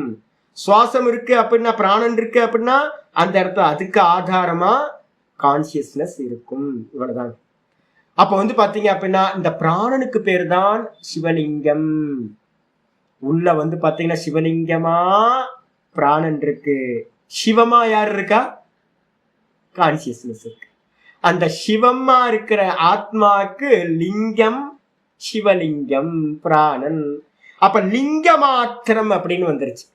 சுவாசம் இருக்கு அப்படின்னா, பிராணன் இருக்கு அப்படின்னா அந்த இடத்துல அதுக்கு ஆதாரமா கான்சியஸ்னஸ் இருக்கும். இவ்வளவுதான். அப்ப வந்து பாத்தீங்க அப்படின்னா இந்த பிராணனுக்கு பேர் தான் சிவலிங்கம். உள்ள வந்து பாத்தீங்கன்னா சிவலிங்கமா பிராணன் இருக்கு. சிவமா யார் இருக்கா? கான்சியஸ்னஸ் இருக்கு. அந்த சிவமா இருக்கிற ஆத்மாக்கு லிங்கம் சிவலிங்கம் பிராணன். அப்ப லிங்க மாத்திரம் அப்படின்னு வந்துருச்சு.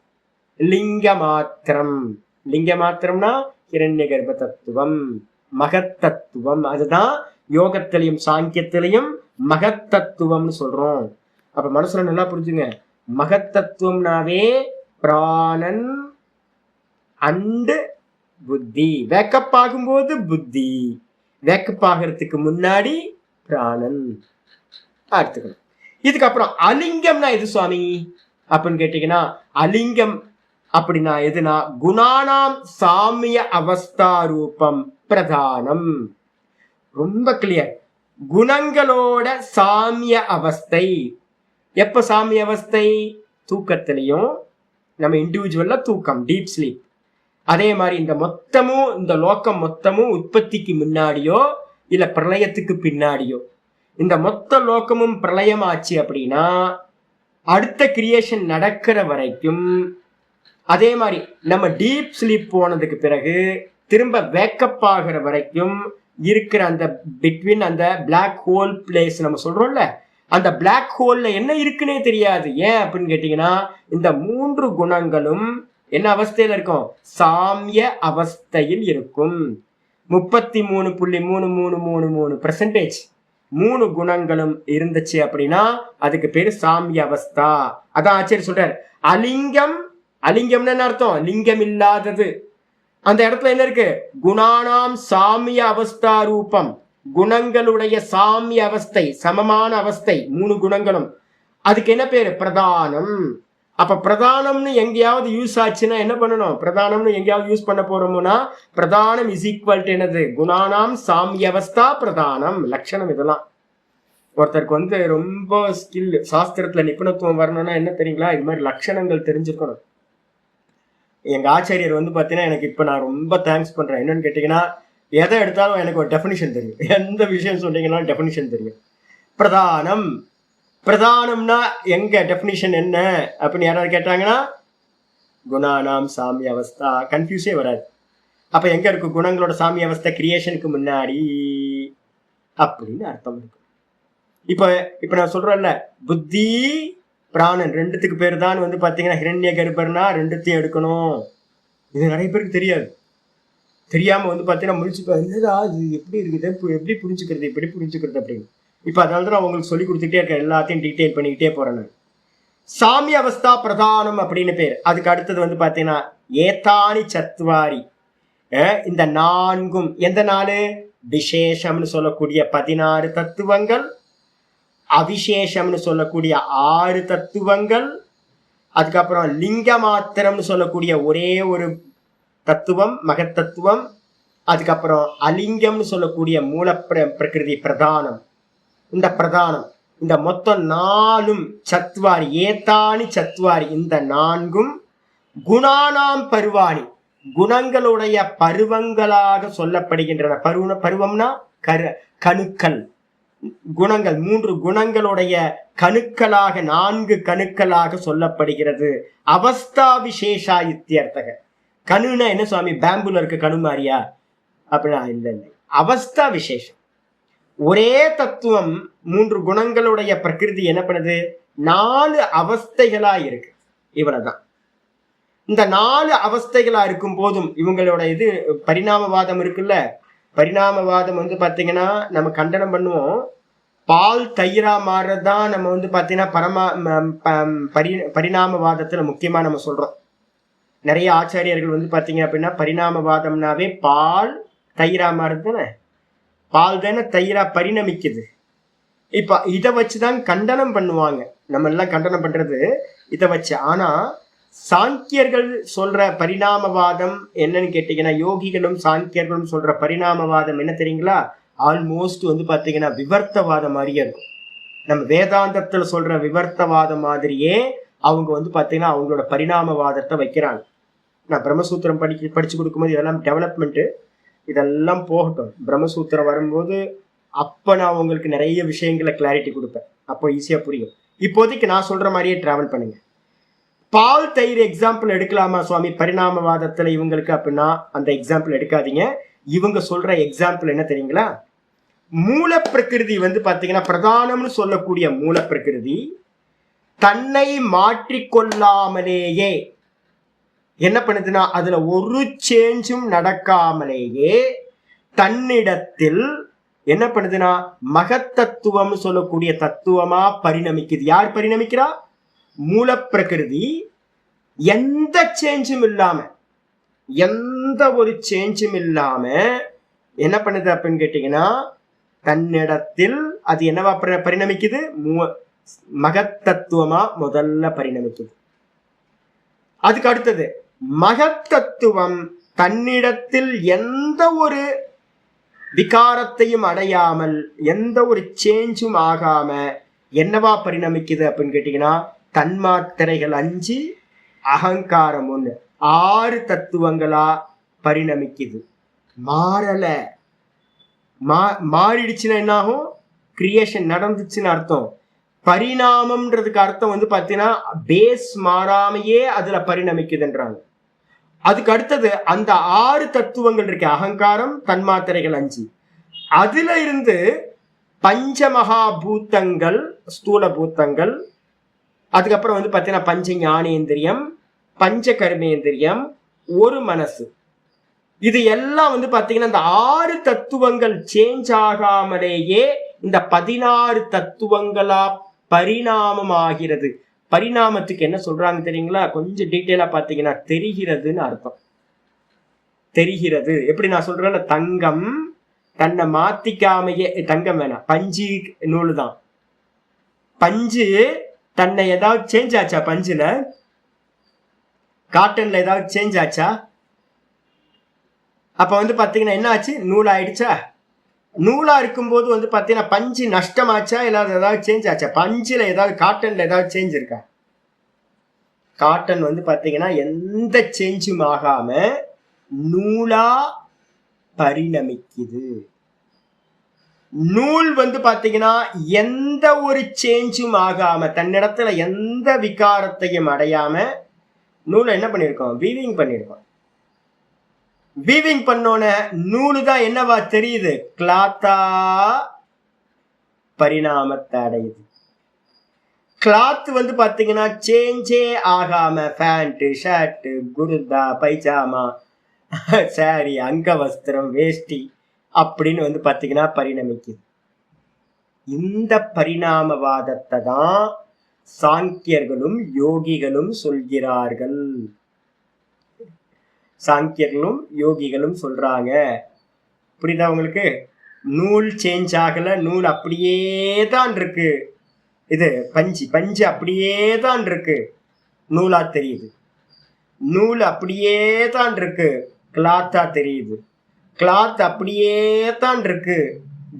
லிங்க மாத்திரம். லிங்க மாத்திரம்னா ஹிரண்ய கர்ப்ப தத்துவம், மகத்தத்துவம். அதுதான் யோகத்திலையும் சாங்கியத்திலையும் மகத்தத்துவம்னு சொல்றோம். அப்ப மனசுல நல்லா புரிஞ்சுங்க, மகத்தத்துவம்னாவே பிராணன் அண்டு புத்தி. வேக்கப் ஆகும்போது புத்தி, வேக்கப் ஆகிறதுக்கு முன்னாடி பிராணன் எடுத்துக்கணும். இதுக்கப்புறம் அலிங்கம்னா எது சுவாமி அப்படின்னு கேட்டீங்கன்னா, அலிங்கம் அப்படின்னா எதுனா குணானாம் சாமிய அவஸ்தா ரூபம் பிரதானம். ரொம்ப கிளியர். குணங்களோட சாமிய அவஸ்தை. எப்ப சாமிய அவஸ்தை? தூக்கத்திலையும். நம்ம இண்டிவிஜுவல்ல தூக்கம், டீப் ஸ்லீப். அதே மாதிரி இந்த மொத்தமும், இந்த லோக்கம் மொத்தமும் உற்பத்திக்கு முன்னாடியோ இல்ல பிரளயத்துக்கு பின்னாடியோ, இந்த மொத்த லோக்கமும் பிரளயம் ஆச்சு அப்படின்னா அடுத்த கிரியேஷன் நடக்கிற வரைக்கும், அதே மாதிரி நம்ம டீப் ஸ்லீப் போனதுக்கு பிறகு திரும்ப வேக்கப் ஆகிற வரைக்கும் இருக்கிற அந்த பிட்வீன் அந்த பிளாக் ஹோல் பிளேஸ் நம்ம சொல்றோம்ல, அந்த பிளாக் ஹோல்ல என்ன இருக்குன்னே தெரியாது. ஏன் அப்படின்னு கேட்டீங்கன்னா, இந்த மூன்று குணங்களும் என்ன அவஸ்தையில இருக்கும்? சாமிய அவஸ்தையில் இருக்கும். 33.3333% மூணு குணங்களும் இருந்துச்சு அப்படின்னா அதுக்கு பேரு சாமிய அவஸ்தா. அதான் ஆச்சரிய சொல்றார் அலிங்கம். அலிங்கம்னு என்ன அர்த்தம்? லிங்கம் இல்லாதது. அந்த இடத்துல என்ன இருக்கு? குணானாம் சாமிய அவஸ்தா ரூபம். குணங்களுடைய சாமிய அவஸ்தை, சமமான அவஸ்தை, மூணு குணங்களும். அதுக்கு என்ன பேரு? பிரதானம். அப்ப பிரதானம்னு எங்கேயாவது யூஸ் ஆச்சுன்னா என்ன பண்ணணும்? பிரதானம்னு எங்கேயாவது யூஸ் பண்ண போறோம்னா பிரதானம் இஸ் ஈக்குவல் டு என்னது? குணானாம் சாமிய அவஸ்தா பிரதானம். லட்சணம் இதெல்லாம். ஒருத்தருக்கு வந்து ரொம்ப ஸ்கில், சாஸ்திரத்துல நிபுணத்துவம் வரணும்னா என்ன தெரியுங்களா? இது மாதிரி லட்சணங்கள் தெரிஞ்சுக்கணும். எங்க ஆச்சாரியர் வந்து பாத்தீங்கன்னா எனக்கு இப்ப நான் ரொம்ப தேங்க்ஸ் பண்றேன். என்னன்னு கேட்டீங்கன்னா, எதை எடுத்தாலும் எனக்கு ஒரு டெஃபினிஷன் தெரியும். எந்த விஷயம் சொன்னீங்கன்னா டெஃபினிஷன் தெரியும். பிரதானம். பிரதானம்னா எங்க டெஃபினிஷன் என்ன அப்படின்னு யாராவது கேட்டாங்கன்னா, குணானாம் சாமி அவஸ்தா. கன்ஃபியூஸே வராது. அப்ப எங்க இருக்கு குணங்களோட சாமி அவஸ்தை? கிரியேஷனுக்கு முன்னாடி அப்படின்னு அர்த்தம் இருக்கு. இப்ப நான் சொல்றேன்ல, புத்தி பிராணன் ரெண்டுத்துக்கு பேர் தான் வந்து பாத்தீங்கன்னா ஹிரண்ய கர்ப்பர்னா ரெண்டுத்தையும் எடுக்கணும். இது நிறைய பேருக்கு தெரியாது. தெரியாம வந்து பாத்தீங்கன்னா முடிச்சு என்னடா இது எப்படி இருக்குது, எப்படி புரிஞ்சுக்கிறது, எப்படி புரிஞ்சுக்கிறது அப்படின்னு. இப்ப அதனால தான் நான் உங்களுக்கு சொல்லி கொடுத்துட்டே இருக்கேன், எல்லாத்தையும் டீட்டெயில் பண்ணிக்கிட்டே போறேன். சாமி அவஸ்தா பிரதானம் அப்படின்னு பேர். அதுக்கு அடுத்தது வந்து பாத்தீங்கன்னா ஏதானி சத்வாரி. இந்த நான்கும் எந்த நாலு? விசேஷம்னு சொல்லக்கூடிய 16 தத்துவங்கள், அவிசேஷம்னு சொல்லக்கூடிய 6 தத்துவங்கள், அதுக்கப்புறம் லிங்க மாத்திரம்னு சொல்லக்கூடிய ஒரே ஒரு தத்துவம், மகத்தத்துவம், அதுக்கப்புறம் அலிங்கம்னு சொல்லக்கூடிய மூல பிரகிருதி பிரதானம். இந்த பிரதானம், இந்த மொத்தம் 4 சத்வாரி, ஏதானி சத்வாரி. இந்த 4 குணானாம் பருவாணி, குணங்களுடைய பருவங்களாக சொல்லப்படுகின்றன. பருவம்னா கணுக்கள். குணங்கள் 3 குணங்களுடைய கணுக்களாக, 4 கணுக்களாக சொல்லப்படுகிறது. அவஸ்தா விசேஷா இத்தியர்த்தக. கணுனா என்ன சுவாமி? பேம்புல இருக்க கணு மாதிரியா அப்படின்னா இல்லை. அவஸ்தா விசேஷம். ஒரே தத்துவம் 3 குணங்களுடைய பிரகிருதி என்ன பண்ணுது? 4 அவஸ்தைகளா இருக்கு. இவ்வளவுதான். இந்த 4 அவஸ்தைகளா இருக்கும் போதும் இவங்களோட இது பரிணாமவாதம் இருக்குல்ல, பரிணாமவாதம் வந்து பாத்தீங்கன்னா நம்ம கண்டனம் பண்ணுவோம். பால் தயிரா மாறுறதுதான் நம்ம வந்து பாத்தீங்கன்னா பரிணாமவாதத்துல முக்கியமா நம்ம சொல்றோம். நிறைய ஆச்சாரியர்கள் வந்து பாத்தீங்க அப்படின்னா பரிணாமவாதம்னாவே பால் தயிரா மாறுது தானே. பால் தானே தயிரா பரிணமிக்குது. இப்ப இதை வச்சுதான் கண்டனம் பண்ணுவாங்க. நம்ம எல்லாம் கண்டனம் பண்றது இதை வச்சு. ஆனா சாங்கியர்கள் சொல்ற பரிணாமவாதம் என்னன்னு கேட்டீங்கன்னா, யோகிகளும் சாங்கியர்களும் சொல்ற பரிணாமவாதம் என்ன தெரியுங்களா? ஆல்மோஸ்ட் வந்து பாத்தீங்கன்னா விவர்த்தவாதம் மாதிரியே இருக்கும். நம்ம வேதாந்தத்துல சொல்ற விவர்த்தவாதம் மாதிரியே அவங்க வந்து பாத்தீங்கன்னா அவங்களோட பரிணாமவாதத்தை வைக்கிறாங்க. நான் பிரம்மசூத்திரம் படிச்சு கொடுக்கும்போது இதெல்லாம் டெவலப்மெண்ட், இதெல்லாம் போகட்டும். பிரம்மசூத்திரம் வரும்போது அப்ப நான் உங்களுக்கு நிறைய விஷயங்களை கிளாரிட்டி கொடுப்பேன். அப்போ ஈஸியா புரியும். இப்போதைக்கு நான் சொல்ற மாதிரியே டிராவல் பண்ணுங்க. பால் தயிர் எக்ஸாம்பிள் எடுக்கலாமா சுவாமி பரிணாமவாதத்துல இவங்களுக்கு அப்படின்னா அந்த எக்ஸாம்பிள் எடுக்காதீங்க. இவங்க சொல்ற எக்ஸாம்பிள் என்ன தெரியுங்களா? மூல பிரகிருதி வந்து பாத்தீங்கன்னா பிரதானம்னு சொல்லக்கூடிய மூல பிரகிருதி தன்னை மாற்றிக்கொள்ளாமலேயே என்ன பண்ணுதுன்னா, அதுல ஒரு சேஞ்சும் நடக்காமலேயே தன்னிடத்தில் என்ன பண்ணுதுன்னா மகத்தத்துவம் சொல்லக்கூடிய தத்துவமா பரிணமிக்குது. யார் பரிணமிக்கிறா? மூல பிரகிருதி. எந்த சேஞ்சும் இல்லாம, எந்த ஒரு சேஞ்சும் இல்லாம என்ன பண்ணுது அப்படின்னு கேட்டீங்கன்னா, தன்னிடத்தில் அது என்னவா பரிணமிக்குது? மகத்தத்துவமா முதல்ல பரிணமிக்குது. அதுக்கு அடுத்தது மகத்தத்துவம் தன்னிடத்தில் எந்த ஒரு விகாரத்தையும் அடையாமல், எந்த ஒரு சேஞ்சும் ஆகாம என்னவா பரிணமிக்குது அப்படின்னு கேட்டீங்கன்னா, தன்மாத்திரைகள் 5, அகங்காரம் 1, 6 தத்துவங்களா பரிணமிக்குது. மாறல. மாறிடுச்சுன்னா என்ன ஆகும்? கிரியேஷன் நடந்துச்சுன்னு அர்த்தம். பரிணாமம்ன்றதுக்கு அர்த்தம் வந்து பாத்தீங்கன்னா பேஸ் மாறாமையே அதுல பரிணமிக்குதுன்றாங்க. அதுக்கு அடுத்தது அந்த 6 தத்துவங்கள் இருக்கு, அகங்காரம், தன்மாத்திரைகள் 5. அதுல இருந்து பஞ்சமகா பூத்தங்கள், ஸ்தூல பூத்தங்கள், அதுக்கப்புறம் வந்து பாத்தீங்கன்னா பஞ்ச ஞானேந்திரியம், பஞ்ச கர்மேந்திரியம், ஒரு மனசு. இது எல்லாம் வந்து பாத்தீங்கன்னா இந்த 6 தத்துவங்கள் சேஞ்ச் ஆகாமலேயே இந்த 16 தத்துவங்களா பரிணாமம் ஆகிறது. பரிணாமத்துக்கு என்ன சொல்றாங்க தெரியுங்களா? கொஞ்சம் டீட்டெயிலா பாத்தீங்கன்னா தெரிகிறதுன்னு அர்த்தம். தெரிகிறது எப்படி நான் சொல்றேன்? தங்கம் தன்னை மாத்திக்காமையே, தங்கம் வேணாம், பஞ்சு நூலு தான். பஞ்சு தன்னை ஏதாவது சேஞ்ச் ஆச்சா? பஞ்சுல காட்டன்ல ஏதாவது சேஞ்ச் ஆச்சா? அப்ப வந்து பாத்தீங்கன்னா என்ன ஆச்சு? நூல் ஆயிடுச்சா? நூலா இருக்கும்போது வந்து பாத்தீங்கன்னா பஞ்சு நஷ்டமாச்சா? இல்லாத ஏதாவது சேஞ்ச் ஆச்சா? பஞ்சுல ஏதாவது, காட்டன்ல ஏதாவது சேஞ்ச் இருக்கா? காட்டன் வந்து பாத்தீங்கன்னா எந்த சேஞ்சும் ஆகாம நூலா பரிணமிக்குது. நூல் வந்து பாத்தீங்கன்னா எந்த ஒரு சேஞ்சும் ஆகாம, தன்னிடத்துல எந்த விகாரத்தையும் அடையாம நூலை என்ன பண்ணிருக்கோம்? வீவிங் பண்ணிருக்கோம். வீவிங் பண்ணோன நூலு தான் என்னவா தெரியுது? கிளாத்தா பரிணாமத்தை அடையுது. கிளாத் வந்து பாத்தீங்கன்னா சேஞ்சே ஆகாம பேண்ட், ஷர்ட், குருதா, பைஜாமா, சாரி, அங்க வஸ்திரம், வேஷ்டி அப்படின்னு வந்து பாத்தீங்கன்னா பரிணமிக்குது. இந்த பரிணாமவாதத்தை தான் சாங்கியர்களும் யோகிகளும் சொல்கிறார்கள். சாங்கியர்களும் யோகிகளும் சொல்றாங்க. புரியுதா உங்களுக்கு? நூல் சேஞ்ச் ஆகல, நூல் அப்படியே தான் இருக்கு. இது பஞ்சு அப்படியே தான் இருக்கு, நூலா தெரியுது. நூல் அப்படியே தான் இருக்கு, கிளாத்தா தெரியுது. கிளாத் அப்படியே தான் இருக்கு,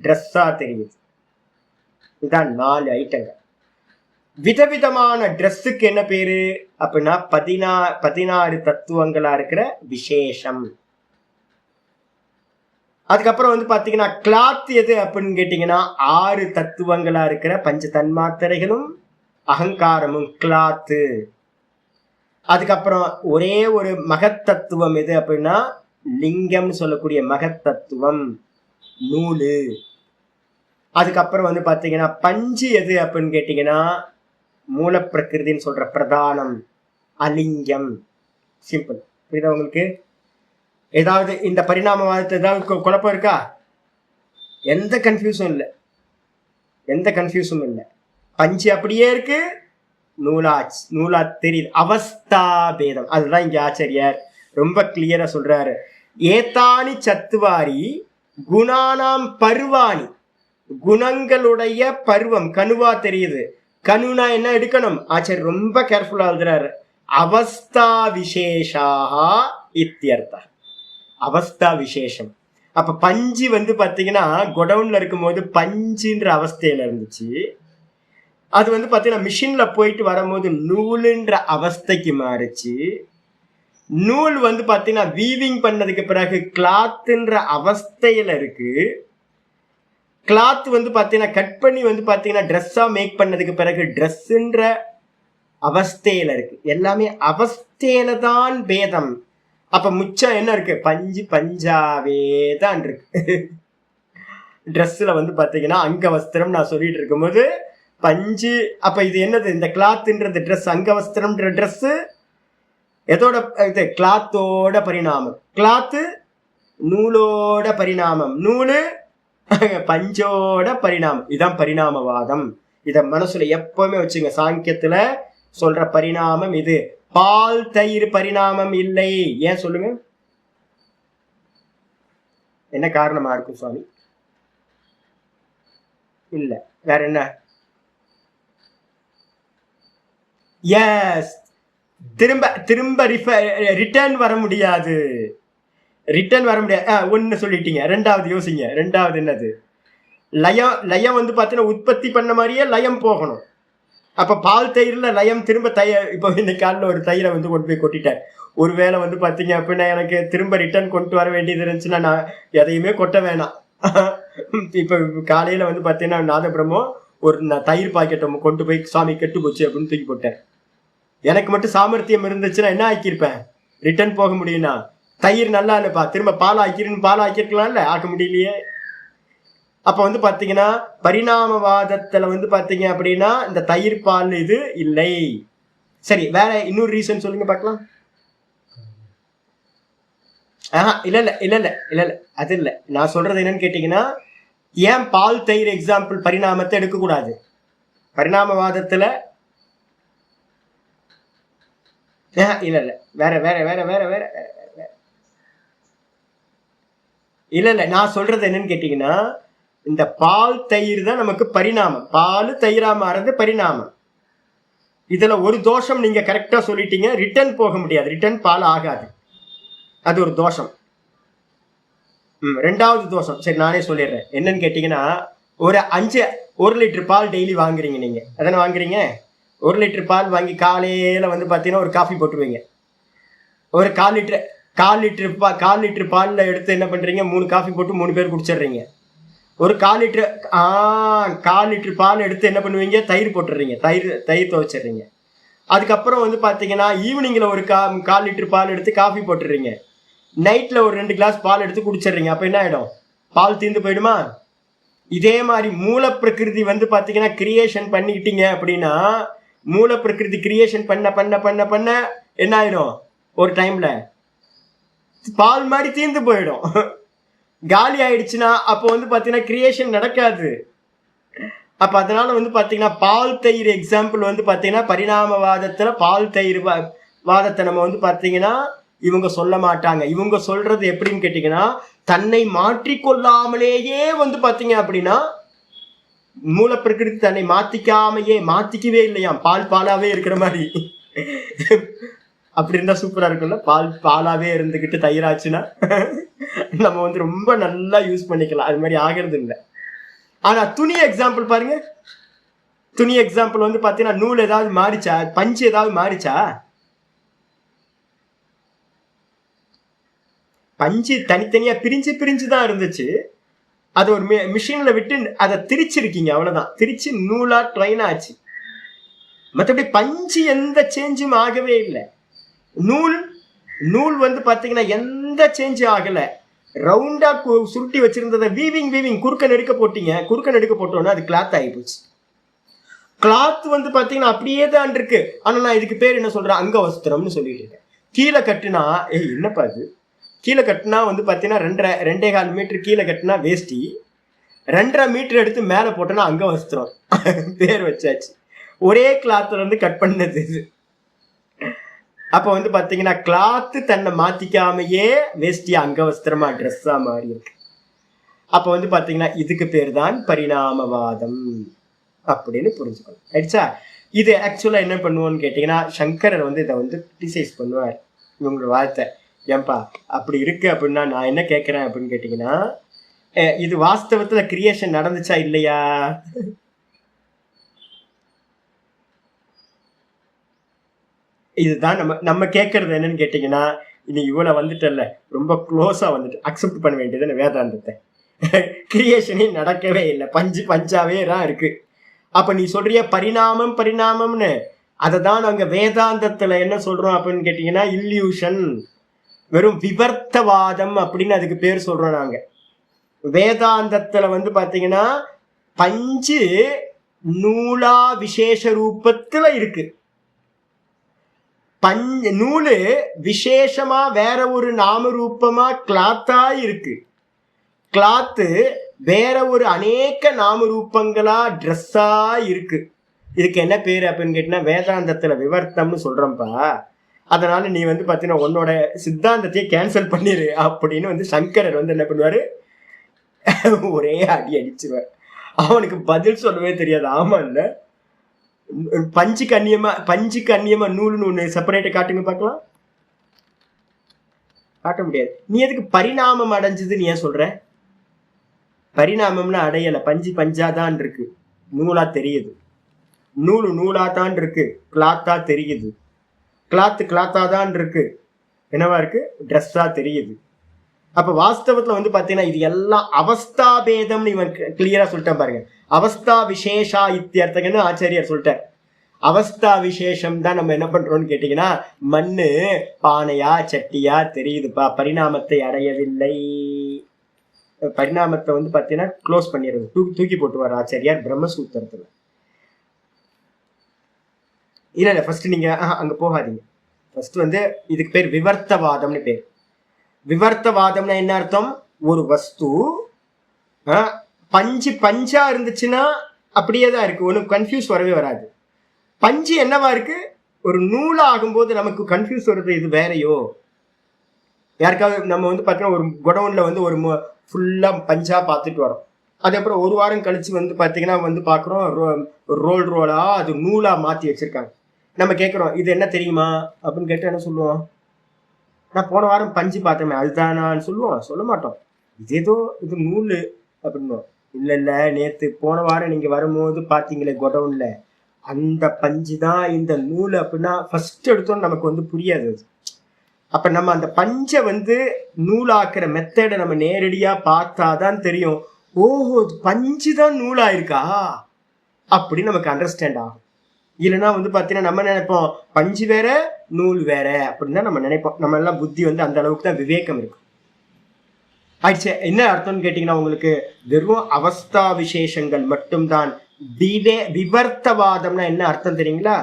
ட்ரெஸ்ஸா தெரியுது. இதான் 4 ஐட்டங்கள். விதவிதமான ட்ரெஸ்ஸுக்கு என்ன பேரு அப்படின்னா 16 தத்துவங்களா இருக்கிற விசேஷம். அதுக்கப்புறம் வந்து பாத்தீங்கன்னா கிளாத் எது அப்படின்னு கேட்டீங்கன்னா 6 தத்துவங்களா இருக்கிற பஞ்ச தன்மாத்திரைகளும் அகங்காரமும் கிளாத்து. அதுக்கப்புறம் ஒரே ஒரு மகத்தத்துவம் எது அப்படின்னா லிங்கம்னு சொல்லக்கூடிய மகத்தத்துவம், நூலு. அதுக்கப்புறம் வந்து பாத்தீங்கன்னா பஞ்சு எது அப்படின்னு கேட்டீங்கன்னா மூல பிரகிருதின்னு சொல்ற பிரதானம், அலிங்கம். சிம்பிள். புரியுதா உங்களுக்கு? ஏதாவது இந்த பரிணாமவாதத்தை ஏதாவது குழப்பம் இருக்கா? எந்த கன்ஃபியூஷன் இல்லை, எந்த கன்ஃபியூஷனும் இல்லை. பஞ்சு அப்படியே இருக்கு, நூலா தெரியுது. அவஸ்தா பேதம். அதுதான் இங்க ஆச்சாரியார் ரொம்ப கிளியரா சொல்றாரு. ஏத்தானி சத்துவாரி குணானாம் பருவாணி. குணங்களுடைய பருவம். கணுவா தெரியுது. கணுனா என்ன எடுக்கணும்? ஆச்சாரியர் ரொம்ப கேர்ஃபுல்லா எழுதுறாரு. அவஸ்தா விசேஷாக இத்தியர்த்தா. அவஸ்தா விசேஷம். அப்ப பஞ்சு வந்து பாத்தீங்கன்னா கொடவுன்ல இருக்கும்போது பஞ்சுன்ற அவஸ்தையில இருந்துச்சு. அது வந்து பாத்தீங்கன்னா மிஷின்ல போயிட்டு வரும்போது நூலுன்ற அவஸ்தைக்கு மாறுச்சு. நூல் வந்து பாத்தீங்கன்னா வீவிங் பண்ணதுக்கு பிறகு கிளாத்ன்ற அவஸ்தையில இருக்கு. கிளாத் வந்து பாத்தீங்கன்னா கட் பண்ணி வந்து பாத்தீங்கன்னா ட்ரெஸ்ஸா மேக் பண்ணதுக்கு பிறகு ட்ரெஸ்ன்ற அவஸ்தையில இருக்கு. எல்லாமே அவஸ்தையில தான் பேதம். அப்ப முச்சம் என்ன இருக்கு? பஞ்சு பஞ்சாவே தான் இருக்கு. ட்ரெஸ்ல வந்து பாத்தீங்கன்னா அங்க வஸ்திரம் நான் சொல்லிட்டு இருக்கும்போது பஞ்சு. அப்ப இது என்னது? இந்த கிளாத்ன்றது ட்ரெஸ், அங்க வஸ்திரம்ன்ற ட்ரெஸ் எதோட? இது கிளாத்தோட பரிணாமம். கிளாத்து நூலோட பரிணாமம். நூலு பஞ்சோட பரிணாமம். இதான் பரிணாமவாதம். இத மனசுல எப்பவுமே வச்சுங்க. சாங்கியத்துல சொல்ற பரிணாமம் இது. பால் தயிர் பரிணாமம் இல்லை. ஏன் சொல்லுங்க? என்ன காரணமா இருக்கும் சுவாமி? இல்ல, வேற என்ன? எஸ், திரும்ப திரும்ப ரிட்டர்ன் வர முடியாது. ரிட்டர்ன் வர முடியாது. ஒன்னு சொல்லிட்டீங்க. ரெண்டாவது யோசிங்க. ரெண்டாவது என்னது? லயம். லயம் வந்து பாத்தீங்கன்னா உற்பத்தி பண்ண மாதிரியே லயம் போகணும். அப்ப பால் தயிர்ல லயம் திரும்ப இப்போ இன்னைக்கு காலில் ஒரு தயிரை வந்து கொண்டு போய் கொட்டிட்டேன். ஒருவேளை வந்து பாத்தீங்க அப்படின்னா எனக்கு திரும்ப ரிட்டர்ன் கொண்டு வர வேண்டியது இருந்துச்சுன்னா நான் எதையுமே கொட்ட வேணாம். இப்ப காலையில வந்து பாத்தீங்கன்னா நாதபிரமோ ஒரு தயிர் பாக்கெட்டை கொண்டு போய் சாமி கெட்டு போச்சு அப்படின்னு தூக்கி போட்டேன். எனக்கு மட்டும் சாமர்த்தியம் இருந்துச்சுன்னா என்ன ஆக்கியிருப்பேன்? ரிட்டர்ன் போக முடியும்னா தயிர் நல்லா இல்லப்பா, திரும்ப பால் ஆக்கிருன்னு பால் ஆக்கிருக்கலாம்ல, ஆக்க முடியலையே. அப்ப வந்து பாத்தீங்கன்னா பரிணாமவாதத்துல வந்து பாத்தீங்க அப்படின்னா இந்த தயிர் பால் இது இல்லை. சரி, வேற இன்னொரு ரீசன் சொல்லுங்க பார்க்கலாம். இல்ல இல்ல இல்ல இல்ல இல்ல இல்ல அது இல்ல. நான் சொல்றது என்னன்னு கேட்டீங்கன்னா, ஏன் பால் தயிர் எக்ஸாம்பிள் பரிணாமத்தை எடுக்க கூடாது? பரிணாமவாதத்துல இல்ல இல்ல வேற வேற வேற வேற வேற இல்ல இல்ல. நான் சொல்றது என்னன்னு கேட்டீங்கன்னா, இந்த பால் தயிர் தான் நமக்கு பரிணாமம். பால் தயிரா மாறது பரிணாமம். இதுல ஒரு தோஷம் நீங்க கரெக்டா சொல்லிட்டீங்க. ரிட்டர்ன் போக முடியாது. ரிட்டர்ன் பால் ஆகாது. அது ஒரு தோஷம். ரெண்டாவது தோஷம் சரி நானே சொல்லிடுறேன். என்னன்னு கேட்டீங்கன்னா, ஒரு 1 லிட்டர் பால் டெய்லி வாங்குறீங்க. நீங்க அதானே வாங்குறீங்க? 1 லிட்டர் பால் வாங்கி காலையில வந்து பாத்தீங்கன்னா ஒரு காஃபி போட்டுருவீங்க. ஒரு கால் லிட்டர் பால்ல எடுத்து என்ன பண்றீங்க? 3 காஃபி போட்டு 3 பேர் குடிச்சிடுறீங்க. ஒரு கால் லிட்டர் பால் எடுத்து என்ன பண்ணுவீங்க? தயிர் போட்டுடுறீங்க. தயிர் துவைச்சிடுறீங்க. அதுக்கப்புறம் வந்து பாத்தீங்கன்னா ஈவினிங்ல ஒரு கால் லிட்டர் பால் எடுத்து காஃபி போட்டுடுறீங்க. நைட்ல ஒரு 2 கிளாஸ் பால் எடுத்து குடிச்சிடுறீங்க. அப்ப என்ன ஆயிடும்? பால் தீர்ந்து போயிடுமா? இதே மாதிரி மூல பிரகிருதி வந்து பாத்தீங்கன்னா கிரியேஷன் பண்ணிக்கிட்டீங்க அப்படின்னா, மூல பிரகிருதி கிரியேஷன் பண்ண பண்ண பண்ண பண்ண என்ன ஆயிடும்? ஒரு டைம்ல பால் மாதிரி தீர்ந்து போயிடும். காலி ஆயிடுச்சுன்னா அப்போ வந்து பாத்தீங்கன்னா கிரியேஷன் நடக்காது. அப்ப அதனால வந்து பாத்தீங்கன்னா பால் தயிர் எக்ஸாம்பிள் வந்து பாத்தீங்கன்னா பரிணாமவாதத்துல பால் தயிர் வாதத்தை நம்ம வந்து பாத்தீங்கன்னா இவங்க சொல்ல மாட்டாங்க. இவங்க சொல்றது எப்படின்னு கேட்டீங்கன்னா, தன்னை மாற்றிக்கொள்ளாமலேயே வந்து பாத்தீங்க அப்படின்னா மூல பிரகிருதி தன்னை மாத்திக்கவே இல்லையாம். பால் பாலாவே இருக்கிற மாதிரி. அப்படி இருந்தா சூப்பரா இருக்கும்ல. பால் பாலாவே இருந்துகிட்டு தயிராச்சுன்னா நம்ம வந்து ரொம்ப நல்லா யூஸ் பண்ணிக்கலாம். அது மாதிரி ஆகிறது இல்லை. ஆனா துணி எக்ஸாம்பிள் பாருங்க. துணி எக்ஸாம்பிள் வந்து பாத்தீங்கன்னா நூல் ஏதாவது மாறிச்சா? பஞ்சு ஏதாவது மாறிச்சா? பஞ்சு தனித்தனியா பிரிஞ்சுதான் இருந்துச்சு. அது ஒரு மிஷின்ல விட்டு அதை திரிச்சிருக்கீங்க, அவ்வளவுதான். திரிச்சு நூலா ட்ரைன் ஆச்சு. மற்றபடி பஞ்சு எந்த சேஞ்சும் ஆகவே இல்லை. நூல் வந்து பாத்தீங்கன்னா எந்த சேஞ்சும் ஆகல. ரவுண்டா சுருட்டி வச்சிருந்ததை வீவிங் குறுக்க நெடுக்க போட்டீங்க. குறுக்க நெடுக்க போட்டோன்னா அது கிளாத் ஆகி போச்சு. கிளாத் வந்து பாத்தீங்கன்னா அப்படியே தான் இருக்கு. ஆனா நான் இதுக்கு பேர் என்ன சொல்றேன்? அங்க வஸ்திரம்னு சொல்லிட்டு இருக்கேன். கீழே கட்டுனா என்னப்பா அது? கீழே கட்டுனா வந்து பாத்தீங்கன்னா 2.25 மீட்டர் கீழே கட்டுனா வேஷ்டி, 2.5 மீட்டர் எடுத்து மேல போட்டோன்னா அங்க வஸ்திரம். பேர் வச்சாச்சு. ஒரே கிளாத்ல இருந்து கட் பண்ணது இது. அப்ப வந்து பாத்தீங்கன்னா கிளாத் தன்னை மாத்திக்காமையே வேஷ்டி அங்க வஸ்திரமா ட்ரெஸ்ஸா மாறி இருக்கு. அப்ப வந்து பாத்தீங்கன்னா இதுக்கு பேர் தான் பரிணாமவாதம் அப்படின்னு புரிஞ்சுக்கணும். ரைட்ஸா? இது ஆக்சுவலா என்ன பண்ணுவோம்னு கேட்டீங்கன்னா, சங்கரர் வந்து இதை வந்து கிரிட்டிசைஸ் பண்ணுவார் இவங்களோட வார்த்தை. ஏன்பா அப்படி இருக்கு அப்படின்னா நான் என்ன கேட்கிறேன் அப்படின்னு கேட்டீங்கன்னா, இது வாஸ்தவத்துல கிரியேஷன் நடந்துச்சா இல்லையா? இதுதான் நம்ம கேட்கறது என்னன்னு கேட்டீங்கன்னா, இனி இவ்வளவு வந்துட்டல்ல, ரொம்ப க்ளோஸா வந்துட்டு அக்செப்ட் பண்ண வேண்டியதுன்னு வேதாந்தத்தை. கிரியேஷனே நடக்கவே இல்லை, பஞ்சாவே தான் இருக்கு. அப்ப நீ சொல்றிய பரிணாமம் பரிணாமம்னு, அதை தான் நாங்க வேதாந்தத்துல என்ன சொல்றோம் அப்படின்னு கேட்டீங்கன்னா, இல்யூஷன், வெறும் விவர்த்தவாதம் அப்படின்னு அதுக்கு பேர் சொல்றோம் நாங்க. வேதாந்தத்துல வந்து பாத்தீங்கன்னா பஞ்சு நூலா விசேஷ ரூபத்துல இருக்கு. நூலு விசேஷமா வேற ஒரு நாம ரூபமா கிளாத்தா இருக்கு. கிளாத்து வேற ஒரு அநேக நாம ரூபங்களா ட்ரெஸ்ஸா இருக்கு. இதுக்கு என்ன பேரு அப்படின்னு கேட்டீங்கன்னா வேதாந்தத்துல விவர்த்தம்னு சொல்றோம்ப்பா. அதனால நீ வந்து பாத்தீங்கன்னா உன்னோட சித்தாந்தத்தையே கேன்சல் பண்ணிரு அப்படின்னு வந்து சங்கரர் வந்து என்ன பண்ணுவாரு, ஒரே அடி அடிச்சுருவார். அவனுக்கு பதில் சொல்லவே தெரியாது. ஆமா இல்ல, பஞ்சுக்கு அந்நியமா நூலுன்னு ஒண்ணு செப்பரேட்டா காட்டுங்க பார்க்கலாம். காட்ட முடியாது. நீ எதுக்கு பரிணாமம் அடைஞ்சது நீ ஏன் சொல்ற? பரிணாமம்னா அடையல, பஞ்சாதான் இருக்கு, நூலா தெரியுது. நூலா தான் இருக்கு, கிளாத்தா தெரியுது. கிளாத்தா தான் இருக்கு, என்னவா இருக்கு, ட்ரெஸ்ஸா தெரியுது. அப்ப வாஸ்தவத்துல வந்து பாத்தீங்கன்னா இது எல்லாம் அவஸ்தா பேதம் இவன் கிளியரா சொல்லிட்டேன் பாருங்க. அவஸ்தா விசேஷா இத்தியர்த்தகன்னு ஆச்சாரியார் சொல்லிட்டார். அவஸ்தா விசேஷம் தான் நம்ம என்ன பண்றோம்னு கேட்டீங்கன்னா, மண்ணு பானையா சட்டியா தெரியுதுப்பா, பரிணாமத்தை அடையவில்லை. பரிணாமத்தை வந்து பாத்தீங்கன்னா க்ளோஸ் பண்ணிடுறது, தூக்கி போட்டுவார் ஆச்சாரியார் பிரம்மசூத்திரத்துல. இல்ல ஃபர்ஸ்ட் நீங்க அங்க போகாதீங்க. ஃபர்ஸ்ட் வந்து இதுக்கு பேர் விவர்த்தவாதம்னு பேர். விவர்த்தவாதம்னா என்ன அர்த்தம்? ஒரு வஸ்து பஞ்சா இருந்துச்சுன்னா அப்படியே தான் இருக்கு, ஒன்றும் கன்ஃபியூஸ் வரவே வராது. பஞ்சு என்னவா இருக்கு, ஒரு நூலா ஆகும்போது நமக்கு கன்ஃபியூஸ் வருது, இது வேறையோ. யாருக்காவது நம்ம வந்து பார்த்தீங்கன்னா ஒரு குடவுன்ல வந்து ஒரு ஃபுல்லா பஞ்சா பார்த்துட்டு வரோம். அதுக்கப்புறம் ஒரு வாரம் கழிச்சு வந்து பார்த்தீங்கன்னா வந்து பார்க்குறோம் ரோலா அது நூலா மாற்றி வச்சிருக்காங்க. நம்ம கேட்குறோம் இது என்ன தெரியுமா அப்படின்னு கேட்டு என்ன சொல்லுவோம்? நான் போன வாரம் பஞ்சு பார்த்தேன் அதுதானான்னு சொல்லுவோம்? சொல்ல மாட்டோம். இதேதோ இது நூல் அப்படின்னுவோம். இல்லை நேற்று போன வாரம் நீங்க வரும்போது பார்த்தீங்களே குடவுன்ல, அந்த பஞ்சு தான் இந்த நூல் அப்படின்னா ஃபர்ஸ்ட் எடுத்தோம் நமக்கு வந்து புரியாது. அப்ப நம்ம அந்த பஞ்சை வந்து நூலாக்குற மெத்தடை நம்ம நேரடியா பார்த்தாதான் தெரியும், ஓஹோ பஞ்சு தான் நூலாயிருக்கா அப்படின்னு நமக்கு அண்டர்ஸ்டாண்ட் ஆகும். இல்லைன்னா வந்து பாத்தீங்கன்னா நம்ம நினைப்போம் பஞ்சு வேற நூல் வேற அப்படின்னு தான் நம்ம நினைப்போம். நம்ம எல்லாம் புத்தி வந்து அந்த அளவுக்கு தான் விவேகம் இருக்கு. ஆயிடுச்சு. என்ன அர்த்தம்னு கேட்டீங்கன்னா உங்களுக்கு வெறும் அவஸ்தா விசேஷங்கள் மட்டும்தான். விவர்த்தவாதம்னா என்ன அர்த்தம் தெரியுங்களா?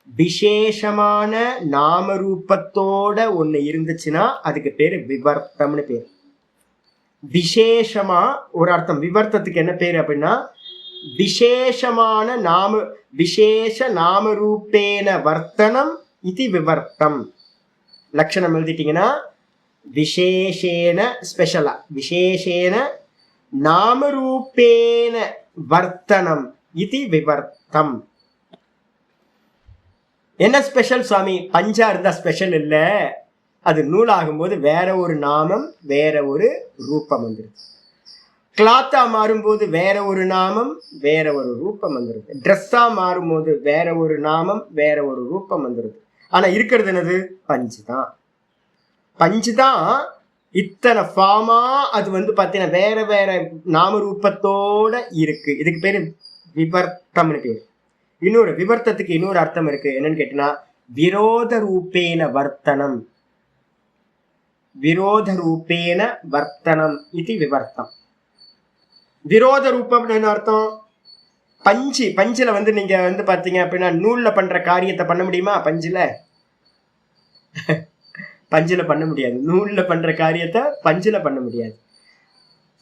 விசேஷமான நாம ரூபத்தோட ஒண்ணு இருந்துச்சுன்னா அதுக்கு பேரு விவர்த்தம்னு பேரு. விசேஷமா ஒரு அர்த்தம். விவர்த்தத்துக்கு என்ன பேரு அப்படின்னா விசேஷமான விசேஷ நாம ரூபேன வர்த்தனம் இது விவர்த்தம். லட்சணம் எழுதிட்டீங்கன்னா விசேஷேன ஸ்பெஷலா விசேஷேன நாமரூபேன வர்த்தனம் இது விவர்த்தம். என்ன ஸ்பெஷல் சுவாமி? பஞ்சா இருந்தா ஸ்பெஷல் இல்ல, அது நூலாகும் போது வேற ஒரு நாமம் வேற ஒரு ரூபம் வந்துருது. கிளாத்தா மாறும்போது வேற ஒரு நாமம் வேற ஒரு ரூபம் வந்துருது. ட்ரெஸ்ஸா மாறும்போது வேற ஒரு நாமம் வேற ஒரு ரூபம் வந்துருது. ஆனா இருக்கிறது என்னது? பஞ்சு தான். பஞ்சு தான் இத்தனை ஃபார்மா அது வந்து பார்த்தீங்கன்னா வேற வேற நாம ரூபத்தோட இருக்கு. இதுக்கு பேரு விவர்த்தம்னு பேரு. இன்னொரு விவர்த்தத்துக்கு இன்னொரு அர்த்தம் இருக்கு. என்னன்னு கேட்டீங்கன்னா விரோத ரூபேன வர்த்தனம். விரோத ரூபேன வர்த்தனம் இது விவர்த்தம். விரோத ரூபம் என்ன அர்த்தம்? பஞ்சுல வந்து நீங்க வந்து பாத்தீங்க அப்படின்னா நூல்ல பண்ற காரியத்தை பண்ண முடியுமா? பஞ்சுல பண்ண முடியாது. நூல்ல பண்ற காரியத்தை பஞ்சுல பண்ண முடியாது.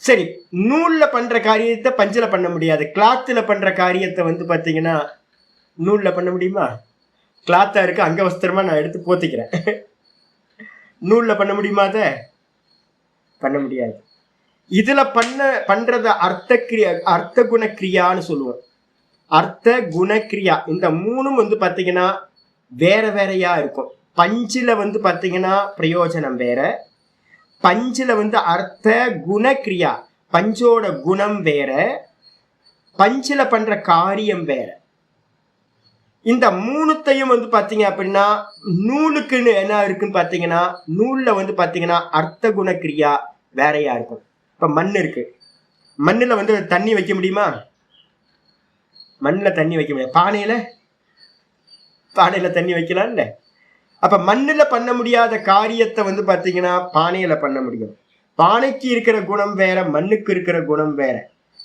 சரி, நூல்ல பண்ற காரியத்தை பஞ்சுல பண்ண முடியாது. கிளாத்ல பண்ற காரியத்தை வந்து பாத்தீங்கன்னா நூல்ல பண்ண முடியுமா? கிளாத்தா இருக்கு, அங்க வஸ்திரமா நான் எடுத்து போத்திக்கிறேன். நூல்ல பண்ண முடியுமா? அதை பண்ண முடியாது. இதுல பண்றத அர்த்த குண கிரியான்னு சொல்லுவோம். அர்த்த குண கிரியா இந்த மூணும் வந்து பாத்தீங்கன்னா வேற வேறையா இருக்கும். பஞ்சுல வந்து பாத்தீங்கன்னா பிரயோஜனம் வேற, பஞ்சுல வந்து அர்த்த குண கிரியா பஞ்சோட குணம் வேற, பஞ்சுல பண்ற காரியம் வேற. இந்த மூணுத்தையும் வந்து பாத்தீங்க அப்படின்னா நூலுக்குன்னு என்ன இருக்குன்னு பாத்தீங்கன்னா நூல்ல வந்து பாத்தீங்கன்னா அர்த்த குண கிரியா வேறையா இருக்கும். இப்ப மண் இருக்கு, மண்ணுல வந்து தண்ணி வைக்க முடியுமா? மண்ணுல தண்ணி வைக்க முடியாது. பானையில தண்ணி வைக்கலாம் இல்ல. அப்ப மண்ணுல பண்ண முடியாத காரியத்தை வந்து பாத்தீங்கன்னா பானையில பண்ண முடியும். பானைக்கு இருக்கிற குணம் வேற, மண்ணுக்கு இருக்கிற குணம் வேற.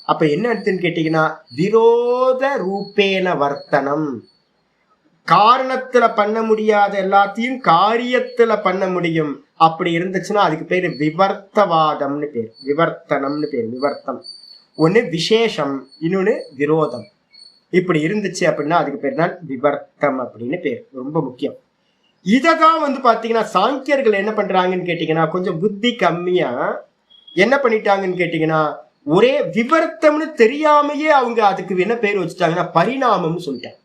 அப்ப என்ன அர்த்தம்னு கேட்டீங்கன்னா விரோத ரூபேன வர்த்தனம். காரணத்துல பண்ண முடியாத எல்லாத்தையும் காரியத்துல பண்ண முடியும். அப்படி இருந்துச்சுன்னா அதுக்கு பேரு விவர்த்தவாதம்னு பேர், விவர்த்தனம்னு பேர். விவர்த்தம் ஒண்ணு விசேஷம், இன்னொன்னு விரோதம். இப்படி இருந்துச்சு அப்படின்னா அதுக்கு பேர் தான் விவர்த்தம் அப்படின்னு பேர். ரொம்ப முக்கியம். இததான் வந்து பாத்தீங்கன்னா சாங்கியர்கள் என்ன பண்றாங்கன்னு கேட்டீங்கன்னா கொஞ்சம் புத்தி கம்மியா என்ன பண்ணிட்டாங்கன்னு கேட்டீங்கன்னா ஒரே விவர்த்தம்னு தெரியாமையே அவங்க அதுக்கு என்ன பேர் வச்சுட்டாங்கன்னா பரிணாமம்னு சொல்லிட்டாங்க.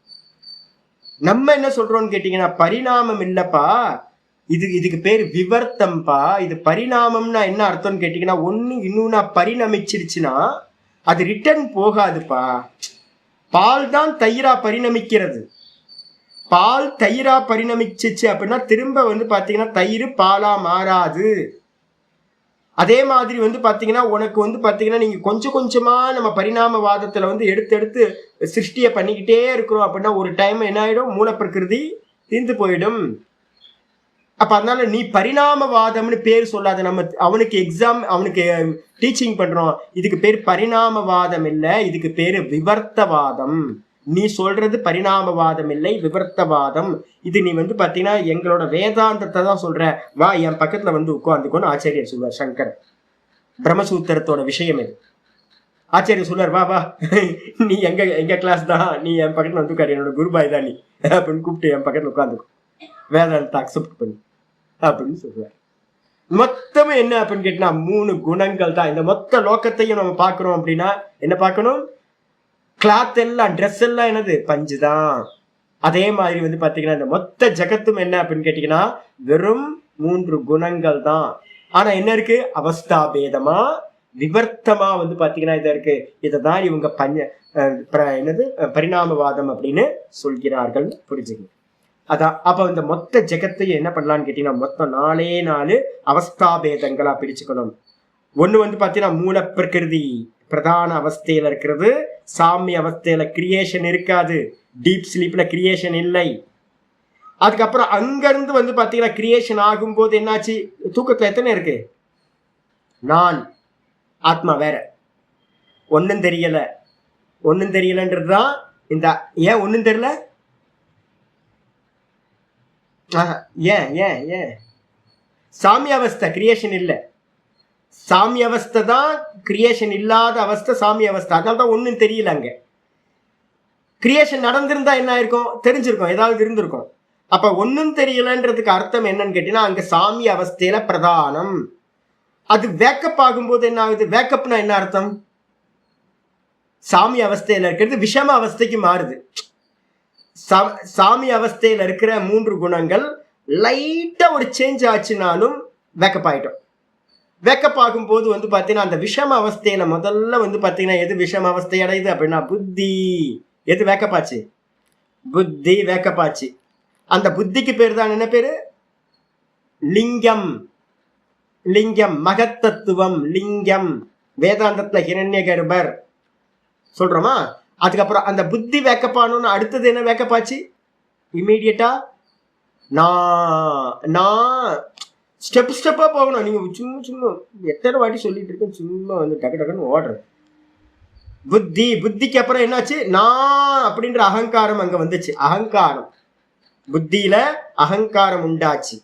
நம்ம என்ன சொல்றோம்னு கேட்டீங்கன்னா பரிணாமம் இல்லப்பா, இதுக்கு பேர் விவர்த்தம்பா. இது பரிணாமம்னா என்ன அர்த்தம்னு கேட்டீங்கன்னா ஒண்ணு இன்னொன்னா பரிணமிச்சிருச்சுன்னா அது ரிட்டர்ன் போகாதுப்பா. பால் தான் தயிரா பரிணமிக்கிறது. பால் தயிரா பரிணமிச்சிச்சு அப்படின்னா திரும்ப வந்து பாத்தீங்கன்னா தயிர் பாலா மாறாது. அதே மாதிரி வந்து பாத்தீங்கன்னா உனக்கு வந்து பாத்தீங்கன்னா நீங்க கொஞ்சம் கொஞ்சமா நம்ம பரிணாமவாதத்துல வந்து எடுத்து சிருஷ்டியை பண்ணிக்கிட்டே இருக்கிறோம் அப்படின்னா ஒரு டைம் என்ன ஆயிடும், மூலப்பிரகிருதி தீர்ந்து போயிடும். அப்ப அதனால நீ பரிணாமவாதம்னு பேர் சொல்லாத. நம்ம அவனுக்கு டீச்சிங் பண்றோம். இதுக்கு பேர் பரிணாமவாதம் இல்லை, இதுக்கு பேரு விவர்த்தவாதம். நீ சொல்றது பரிணாமவாதம் இல்லை, விவர்த்தவாதம். இது நீ வந்து பாத்தீங்கன்னா எங்களோட வேதாந்தத்தை தான் சொல்ற, வா என் பக்கத்துல வந்து உட்காந்துக்கோன்னு ஆச்சாரியர் சொல்வார். சங்கர் பிரம்மசூத்திரத்தோட விஷயம் இது. ஆச்சாரியர் சொல்வார், வா வா நீ எங்க கிளாஸ் தான், நீ என் பக்கத்துல வந்து உட்காரு, என்னோட குருபாய் தான் நீ அப்படின்னு கூப்பிட்டு என் பக்கத்துல உட்காந்துக்கும், வேதாந்தத்தை அக்செப்ட் பண்ணி அப்படின்னு சொல்லுவார். மொத்தமே என்ன அப்படின்னு கேட்டா 3 குணங்கள் தான். இந்த மொத்த லோகத்தையும் நம்ம பாக்குறோம் அப்படின்னா என்ன பார்க்கணும்? கிளாத் எல்லாம், ட்ரெஸ் எல்லாம் என்னது? பஞ்சு தான். அதே மாதிரி வந்து பாத்தீங்கன்னா இந்த மொத்த ஜகத்தும் என்ன அப்படின்னு கேட்டீங்கன்னா வெறும் 3 குணங்கள் தான். ஆனா என்ன இருக்கு? அவஸ்தா பேதமா விவர்த்தமா வந்து பாத்தீங்கன்னா இதை இருக்கு. இதைதான் இவங்க பரிணாமவாதம் அப்படின்னு சொல்கிறார்கள். புரிஞ்சுங்க. அதான். அப்ப இந்த மொத்த ஜெகத்தையும் என்ன பண்ணலான்னு கேட்டீங்கன்னா மொத்தம் 4 அவஸ்தாபேதங்களா பிரிச்சுக்கணும். ஒண்ணு வந்து பாத்தீங்கன்னா மூல பிரகிருதி பிரதான அவஸ்தையில இருக்கிறது. சாமிய அவஸ்தையில கிரியேஷன் இருக்காது, டீப் ஸ்லீப்ல கிரியேஷன் இல்லை. அதுக்கப்புறம் அங்க இருந்து வந்து பாத்தீங்கன்னா கிரியேஷன் ஆகும் போது என்னாச்சு? தூக்கத்துல எத்தனை இருக்கு? நான் ஆத்மா வேற, ஒன்னும் தெரியலன்றதுதான் இந்த. ஏன் ஒன்னும் தெரியல? ஏன் சாமிய அவஸ்தை கிரியேஷன் இல்லை. சாமிய அவஸ்தை தான் கிரியேஷன் இல்லாத அவஸ்தை, சாமிய அவஸ்தை. அதனால்தான் ஒன்னும் தெரியல. அங்க கிரியேஷன் நடந்திருந்தா என்ன ஆயிருக்கும்? தெரிஞ்சிருக்கும், ஏதாவது இருந்திருக்கும். அப்ப ஒன்னும் தெரியலன்றதுக்கு அர்த்தம் என்னன்னு கேட்டீங்கன்னா அங்க சாமிய அவஸ்தையில பிரதானம். அது வேக்கப் ஆகும்போது என்ன ஆகுது? வேக்கப்னா என்ன அர்த்தம்? சாமி அவஸ்தையில இருக்கிறது விஷம அவஸ்தைக்கு மாறுது. சாமி அவஸ்தையில இருக்கிற 3 குணங்கள் லைட்டா ஒரு சேஞ்ச் ஆச்சுனாலும் வேக்கப் ஆயிட்டோம். வேக்கப் ஆகும் போது வந்து பாத்தீங்கன்னா அந்த விஷம அவஸ்தையில முதல்ல வந்து பாத்தீங்கன்னா எது விஷம அவஸ்தை அடையுது அப்படின்னா புத்தி. எது வேக்கப் ஆச்சு? புத்தி வேக்கப் ஆச்சு. அந்த புத்திக்கு பேர் தான் என்ன பேரு? லிங்கம். லிங்கம் மகத்தத்துவம். லிங்கம் வேதாந்தத்துல ஹிரண்ய கர்ப்பர் சொல்றோமா? அதுக்கப்புறம் அந்த புத்தி வேக்கப் ஆனோன்னு அடுத்தது என்ன வேக்கப் ஆச்சு? இமீடியட்டா நான் ஸ்டெப்பா போகணும். நீங்க சும்மா எத்தனை வாட்டி சொல்லிட்டு இருக்கேன், சும்மா வந்து டக்கு டக்குன்னு ஓடுறது. புத்திக்கு அப்புறம் என்னாச்சு? நான் அப்படின்ற அகங்காரம் அங்க வந்துச்சு. அகங்காரம் புத்தியில அகங்காரம் உண்டாச்சு.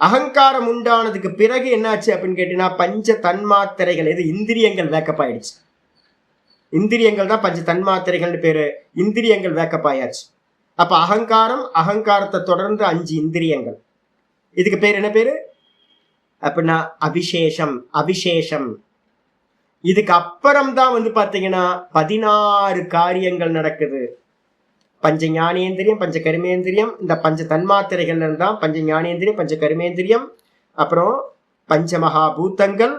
அகங்காரம் உண்டானதுக்கு பிறகு என்னாச்சு அப்படின்னு கேட்டீங்கன்னா பஞ்ச தன்மாத்திரைகள், எது? இந்திரியங்கள் வேக்கப் ஆயிடுச்சு. இந்திரியங்கள் தான் பஞ்ச தன்மாத்திரைகள்னு பேரு. இந்திரியங்கள் வேக்கப் ஆயாச்சு. அப்ப அகங்காரத்தை தொடர்ந்து 5 இந்திரியங்கள். இதுக்கு பேர் என்ன பேரு அப்படின்னா அவிசேஷம். இதுக்கு அப்புறம் தான் வந்து பாத்தீங்கன்னா 16 காரியங்கள் நடக்குது. பஞ்ச ஞானேந்திரியம், பஞ்ச கர்மேந்திரியம், இந்த பஞ்ச தன்மாத்திரைகள் தான் பஞ்ச ஞானேந்திரியம், பஞ்ச கர்மேந்திரியம், அப்புறம் பஞ்ச மகாபூத்தங்கள்,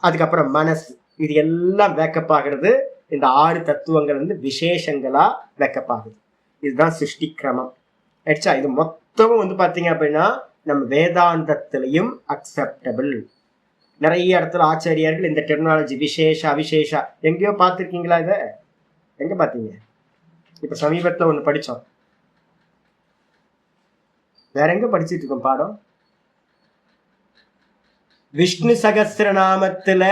அதுக்கப்புறம் மனசு. இது எல்லாம் வேக்கப் ஆகிறது. இந்த 6 தத்துவங்கள் வந்து விசேஷங்களா வேக்கப் ஆகுது. இதுதான் சிருஷ்டி கிரமம். ஆயிடுச்சா? இது மொத்தமும் வந்து பாத்தீங்க அப்படின்னா நம்ம வேதாந்தத்திலையும் அக்செப்டபிள். நிறைய இடத்துல ஆச்சாரியர்கள் இந்த டெர்மினாலஜி விசேஷ அவிசேஷா எங்கேயோ பார்த்துருக்கீங்களா? இதை எங்க பார்த்தீங்க? இப்ப சமீபத்துல ஒண்ணு படிச்சோம். வேற எங்க படிச்சுட்டு இருக்கோம் பாடம்? விஷ்ணு சகஸ்ரநாமத்துல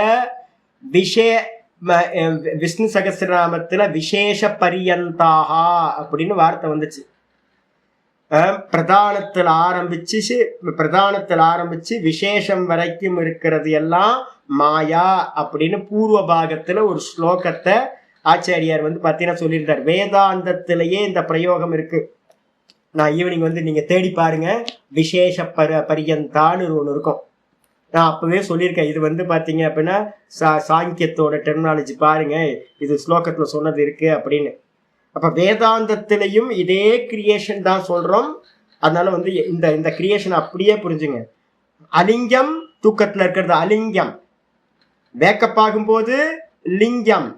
விஷ்ணு சகஸ்ரநாமத்துல விசேஷ பரியந்தாகா அப்படின்னு வார்த்தை வந்துச்சு. பிரதானத்தில் ஆரம்பிச்சு விசேஷம் வரைக்கும் இருக்கிறது எல்லாம் மாயா அப்படின்னு பூர்வ பாகத்துல ஒரு ஸ்லோகத்தை ஆச்சாரியார் வந்து பாத்தீங்கன்னா சொல்லியிருந்தார். வேதாந்தத்திலேயே இந்த பிரயோகம் இருக்கு. நான் ஈவினிங் வந்து நீங்க தேடி பாருங்க. விசேஷ பரியந்தான்னு ஒண்ணு இருக்கும். நான் அப்பவே சொல்லியிருக்கேன். இது வந்து பாத்தீங்க அப்படின்னா சாங்கியத்தோட டெர்மினாலஜி பாருங்க, இது ஸ்லோகத்துல சொன்னது இருக்கு அப்படின்னு. அப்ப வேதாந்தத்திலையும் இதே கிரியேஷன் தான் சொல்றோம். அதனால வந்து இந்த கிரியேஷன் அப்படியே புரிஞ்சுங்க. அலிங்கம் தூக்கத்துல இருக்கிறது அலிங்கம், வேக்கப் ஆகும் போது லிங்கம்.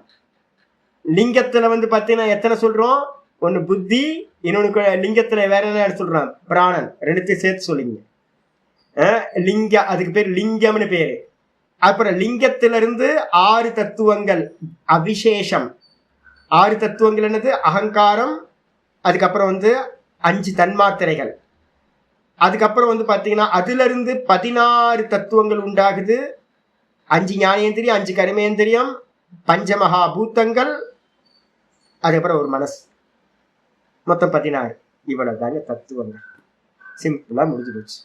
லிங்கத்துல வந்து பாத்தீங்கன்னா எத்தனை சொல்றோம்? ஒண்ணு புத்தி, இன்னொன்னு லிங்கத்துல வேற என்ன சொல்றான்? பிராணன். ரெண்டுத்தையும் சேர்த்து சொல்லிங்க. லிங்க, அதுக்கு பேர் லிங்கம்னு பேரு. அப்புறம் லிங்கத்திலிருந்து 6 தத்துவங்கள் அவிசேஷம். 6 தத்துவங்கள் என்னது? அகங்காரம், அதுக்கப்புறம் வந்து 5 தன்மாத்திரைகள், அதுக்கப்புறம் வந்து பாத்தீங்கன்னா அதுல இருந்து 16 தத்துவங்கள் உண்டாகுது. 5 ஞானேந்திரியம், 5 கர்மேந்திரியம், பஞ்சமகா பூத்தங்கள், அதுக்கப்புறம் ஒரு மனசு. மொத்தம் 16. இவ்வளவு தாங்க தத்துவங்கள். சிம்பிளா முடிஞ்சு போச்சு.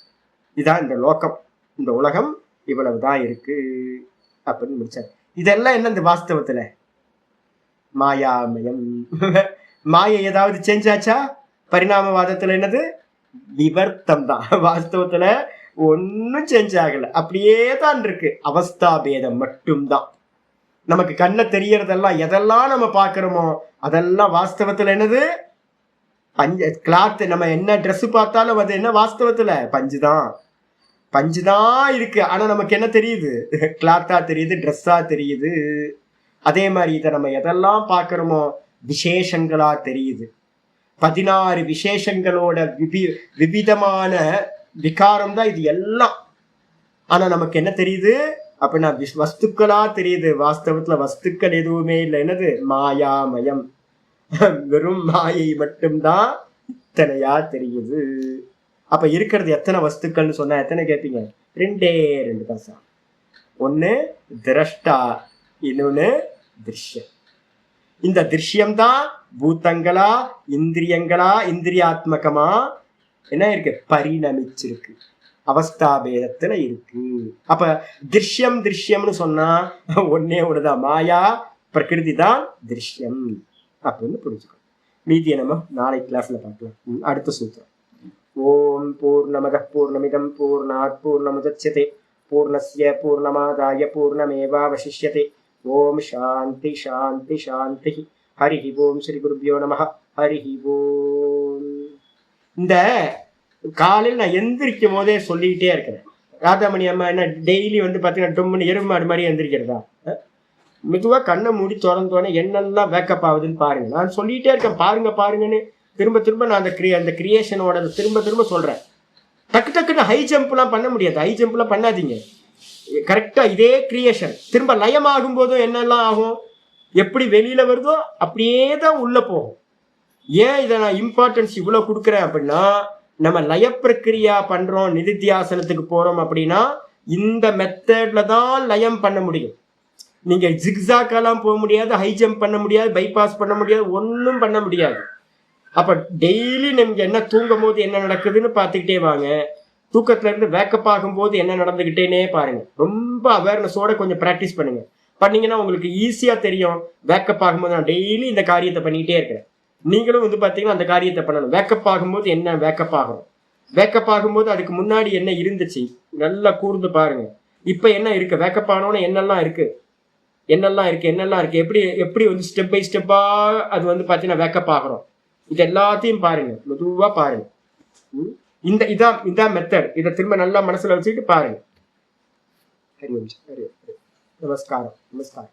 இதான் இந்த லோகம், இந்த உலகம் இவ்வளவுதான் இருக்கு அப்படின்னு முடிச்சாரு. இதெல்லாம் என்ன இந்த வாஸ்தவத்துல? மாயாமயம். மாயை ஏதாவது சேஞ்ச் ஆச்சா? பரிணாமவாதத்துல என்னது? விவர்த்தம் தான். வாஸ்தவத்துல ஒன்னும் சேஞ்ச் ஆகல, அப்படியே தான் இருக்கு. அவஸ்தா பேதம் மட்டும்தான். நமக்கு கண்ணில் தெரியறதெல்லாம் எதெல்லாம் நம்ம பாக்குறோமோ அதெல்லாம் வாஸ்தவத்துல என்னது? பஞ்ச கிளாத். நம்ம என்ன ட்ரெஸ் பார்த்தாலும் அது என்ன வாஸ்தவத்துல? பஞ்சுதான். பஞ்சுதான் இருக்கு. ஆனா நமக்கு என்ன தெரியுது? கிளாத்தா தெரியுது, ட்ரெஸ்ஸா தெரியுது. அதே மாதிரி இதை நம்ம எதெல்லாம் பார்க்கிறோமோ விசேஷங்களா தெரியுது. 16 விசேஷங்களோட விவிதமான விகாரம் தான் இது எல்லாம். ஆனா நமக்கு என்ன தெரியுது அப்படின்னா வஸ்துக்களா தெரியுது. வாஸ்தவத்துல வஸ்துக்கள் எதுவுமே இல்லை. என்னது? மாயாமயம். வெறும் மாயை மட்டும்தான் இத்தனையா தெரியுது. அப்ப இருக்கிறது எத்தனை வஸ்துக்கள்னு சொன்னா எத்தனை கேட்பீங்க? 2 தான் சார். ஒண்ணு திரஷ்டா, இன்னொன்னு திருஷ்யம். இந்த திருஷ்யம்தான் பூத்தங்களா இந்திரியங்களா இந்திரியாத்மகமா என்ன இருக்கு? பரிணமிச்சிருக்கு, அவஸ்தாபேதத்துல இருக்கு. அப்ப திருஷ்யம்னு சொன்னா ஒன்னே ஒண்ணுதான், மாயா பிரகிருதி தான் திருஷ்யம் அப்படின்னு புரிஞ்சுக்கணும். மீதியை நம்ம நாளை கிளாஸ்ல பார்க்கலாம். அடுத்த சூத்திரம். ஓம் பூர்ணமத பூர்ணமிதம் பூர்ணாத் பூர்ணமுதச்யதே பூர்ணஸ்ய பூர்ணமாதாய பூர்ணமேவாவசிஷ்யதே. ஓம் சாந்தி சாந்தி சாந்தி. ஹரி ஓம். ஸ்ரீ குருப்யோ நம. ஹரி ஓம். இந்த காலையில் நான் எந்திரிக்கும் போதே சொல்லிக்கிட்டே இருக்கிறேன். ராதாமணி அம்மா என்ன டெய்லி வந்து பார்த்தீங்கன்னா டொம்முன்னு எருமாடு மாதிரி எந்திரிக்கிறதா? மெதுவா கண்ணை மூடி திறந்தோடனே என்னெல்லாம் வேக்கப் ஆகுதுன்னு பாருங்க. நான் சொல்லிட்டே இருக்கேன், பாருங்க பாருங்கன்னு. திரும்ப திரும்ப நான் அந்த கிரியேஷனோட திரும்ப சொல்றேன். டக்குன்னு ஹை ஜம்ப்லாம் பண்ண முடியாது. ஹை ஜம்ப்லாம் பண்ணாதீங்க. கரெக்டா இதே கிரியேஷன் திரும்ப லயம் ஆகும் போதும் என்னெல்லாம் ஆகும்? எப்படி வெளியில வருதோ அப்படியே தான் உள்ள போகும். ஏன் இதை நான் இம்பார்ட்டன்ஸ் இவ்வளவு கொடுக்குறேன் அப்படின்னா, நம்ம லய பிரக்கிரியா பண்றோம், நிதித்தியாசனத்துக்கு போறோம் அப்படின்னா இந்த மெத்தட்ல தான் லயம் பண்ண முடியும். நீங்க ஜிக்ஸாக்கெல்லாம் போக முடியாது, ஹை ஜம்ப் பண்ண முடியாது, பைபாஸ் பண்ண முடியாது, ஒன்றும் பண்ண முடியாது. அப்ப டெய்லி நீங்க என்ன தூங்கும் போது என்ன நடக்குதுன்னு பார்த்துக்கிட்டே வாங்க. தூக்கத்துல இருந்து வேக்கப் ஆகும் போது என்ன நடந்துகிட்டேனே பாருங்க. ரொம்ப அவேர்னஸோட கொஞ்சம் ப்ராக்டிஸ் பண்ணுங்க. பண்ணீங்கன்னா உங்களுக்கு ஈஸியா தெரியும். வேக்கப் ஆகும்போது நான் டெய்லி இந்த காரியத்தை பண்ணிக்கிட்டே இருக்கிறேன். நீங்களும் வந்து பாத்தீங்கன்னா அந்த காரியத்தை பண்ணணும். வேக்கப் ஆகும்போது என்ன வேக்கப் ஆகும், வேக்கப் ஆகும்போது அதுக்கு முன்னாடி என்ன இருந்துச்சு நல்லா கூர்ந்து பாருங்க. இப்ப என்ன இருக்கு, வேக்கப் ஆனோன்னு என்னெல்லாம் இருக்கு. என்னெல்லாம் இருக்கு எப்படி எப்படி வந்து ஸ்டெப் பை ஸ்டெப்பா அது வந்து பாத்தீங்கன்னா வேக்கப் ஆகிறோம். இது எல்லாத்தையும் பாருங்க, மெதுவா பாருங்க. இதான் மெத்தட். இதை திரும்ப நல்லா மனசுல வச்சுக்கிட்டு பாருங்க. ஹரி ஓம். நமஸ்காரம்.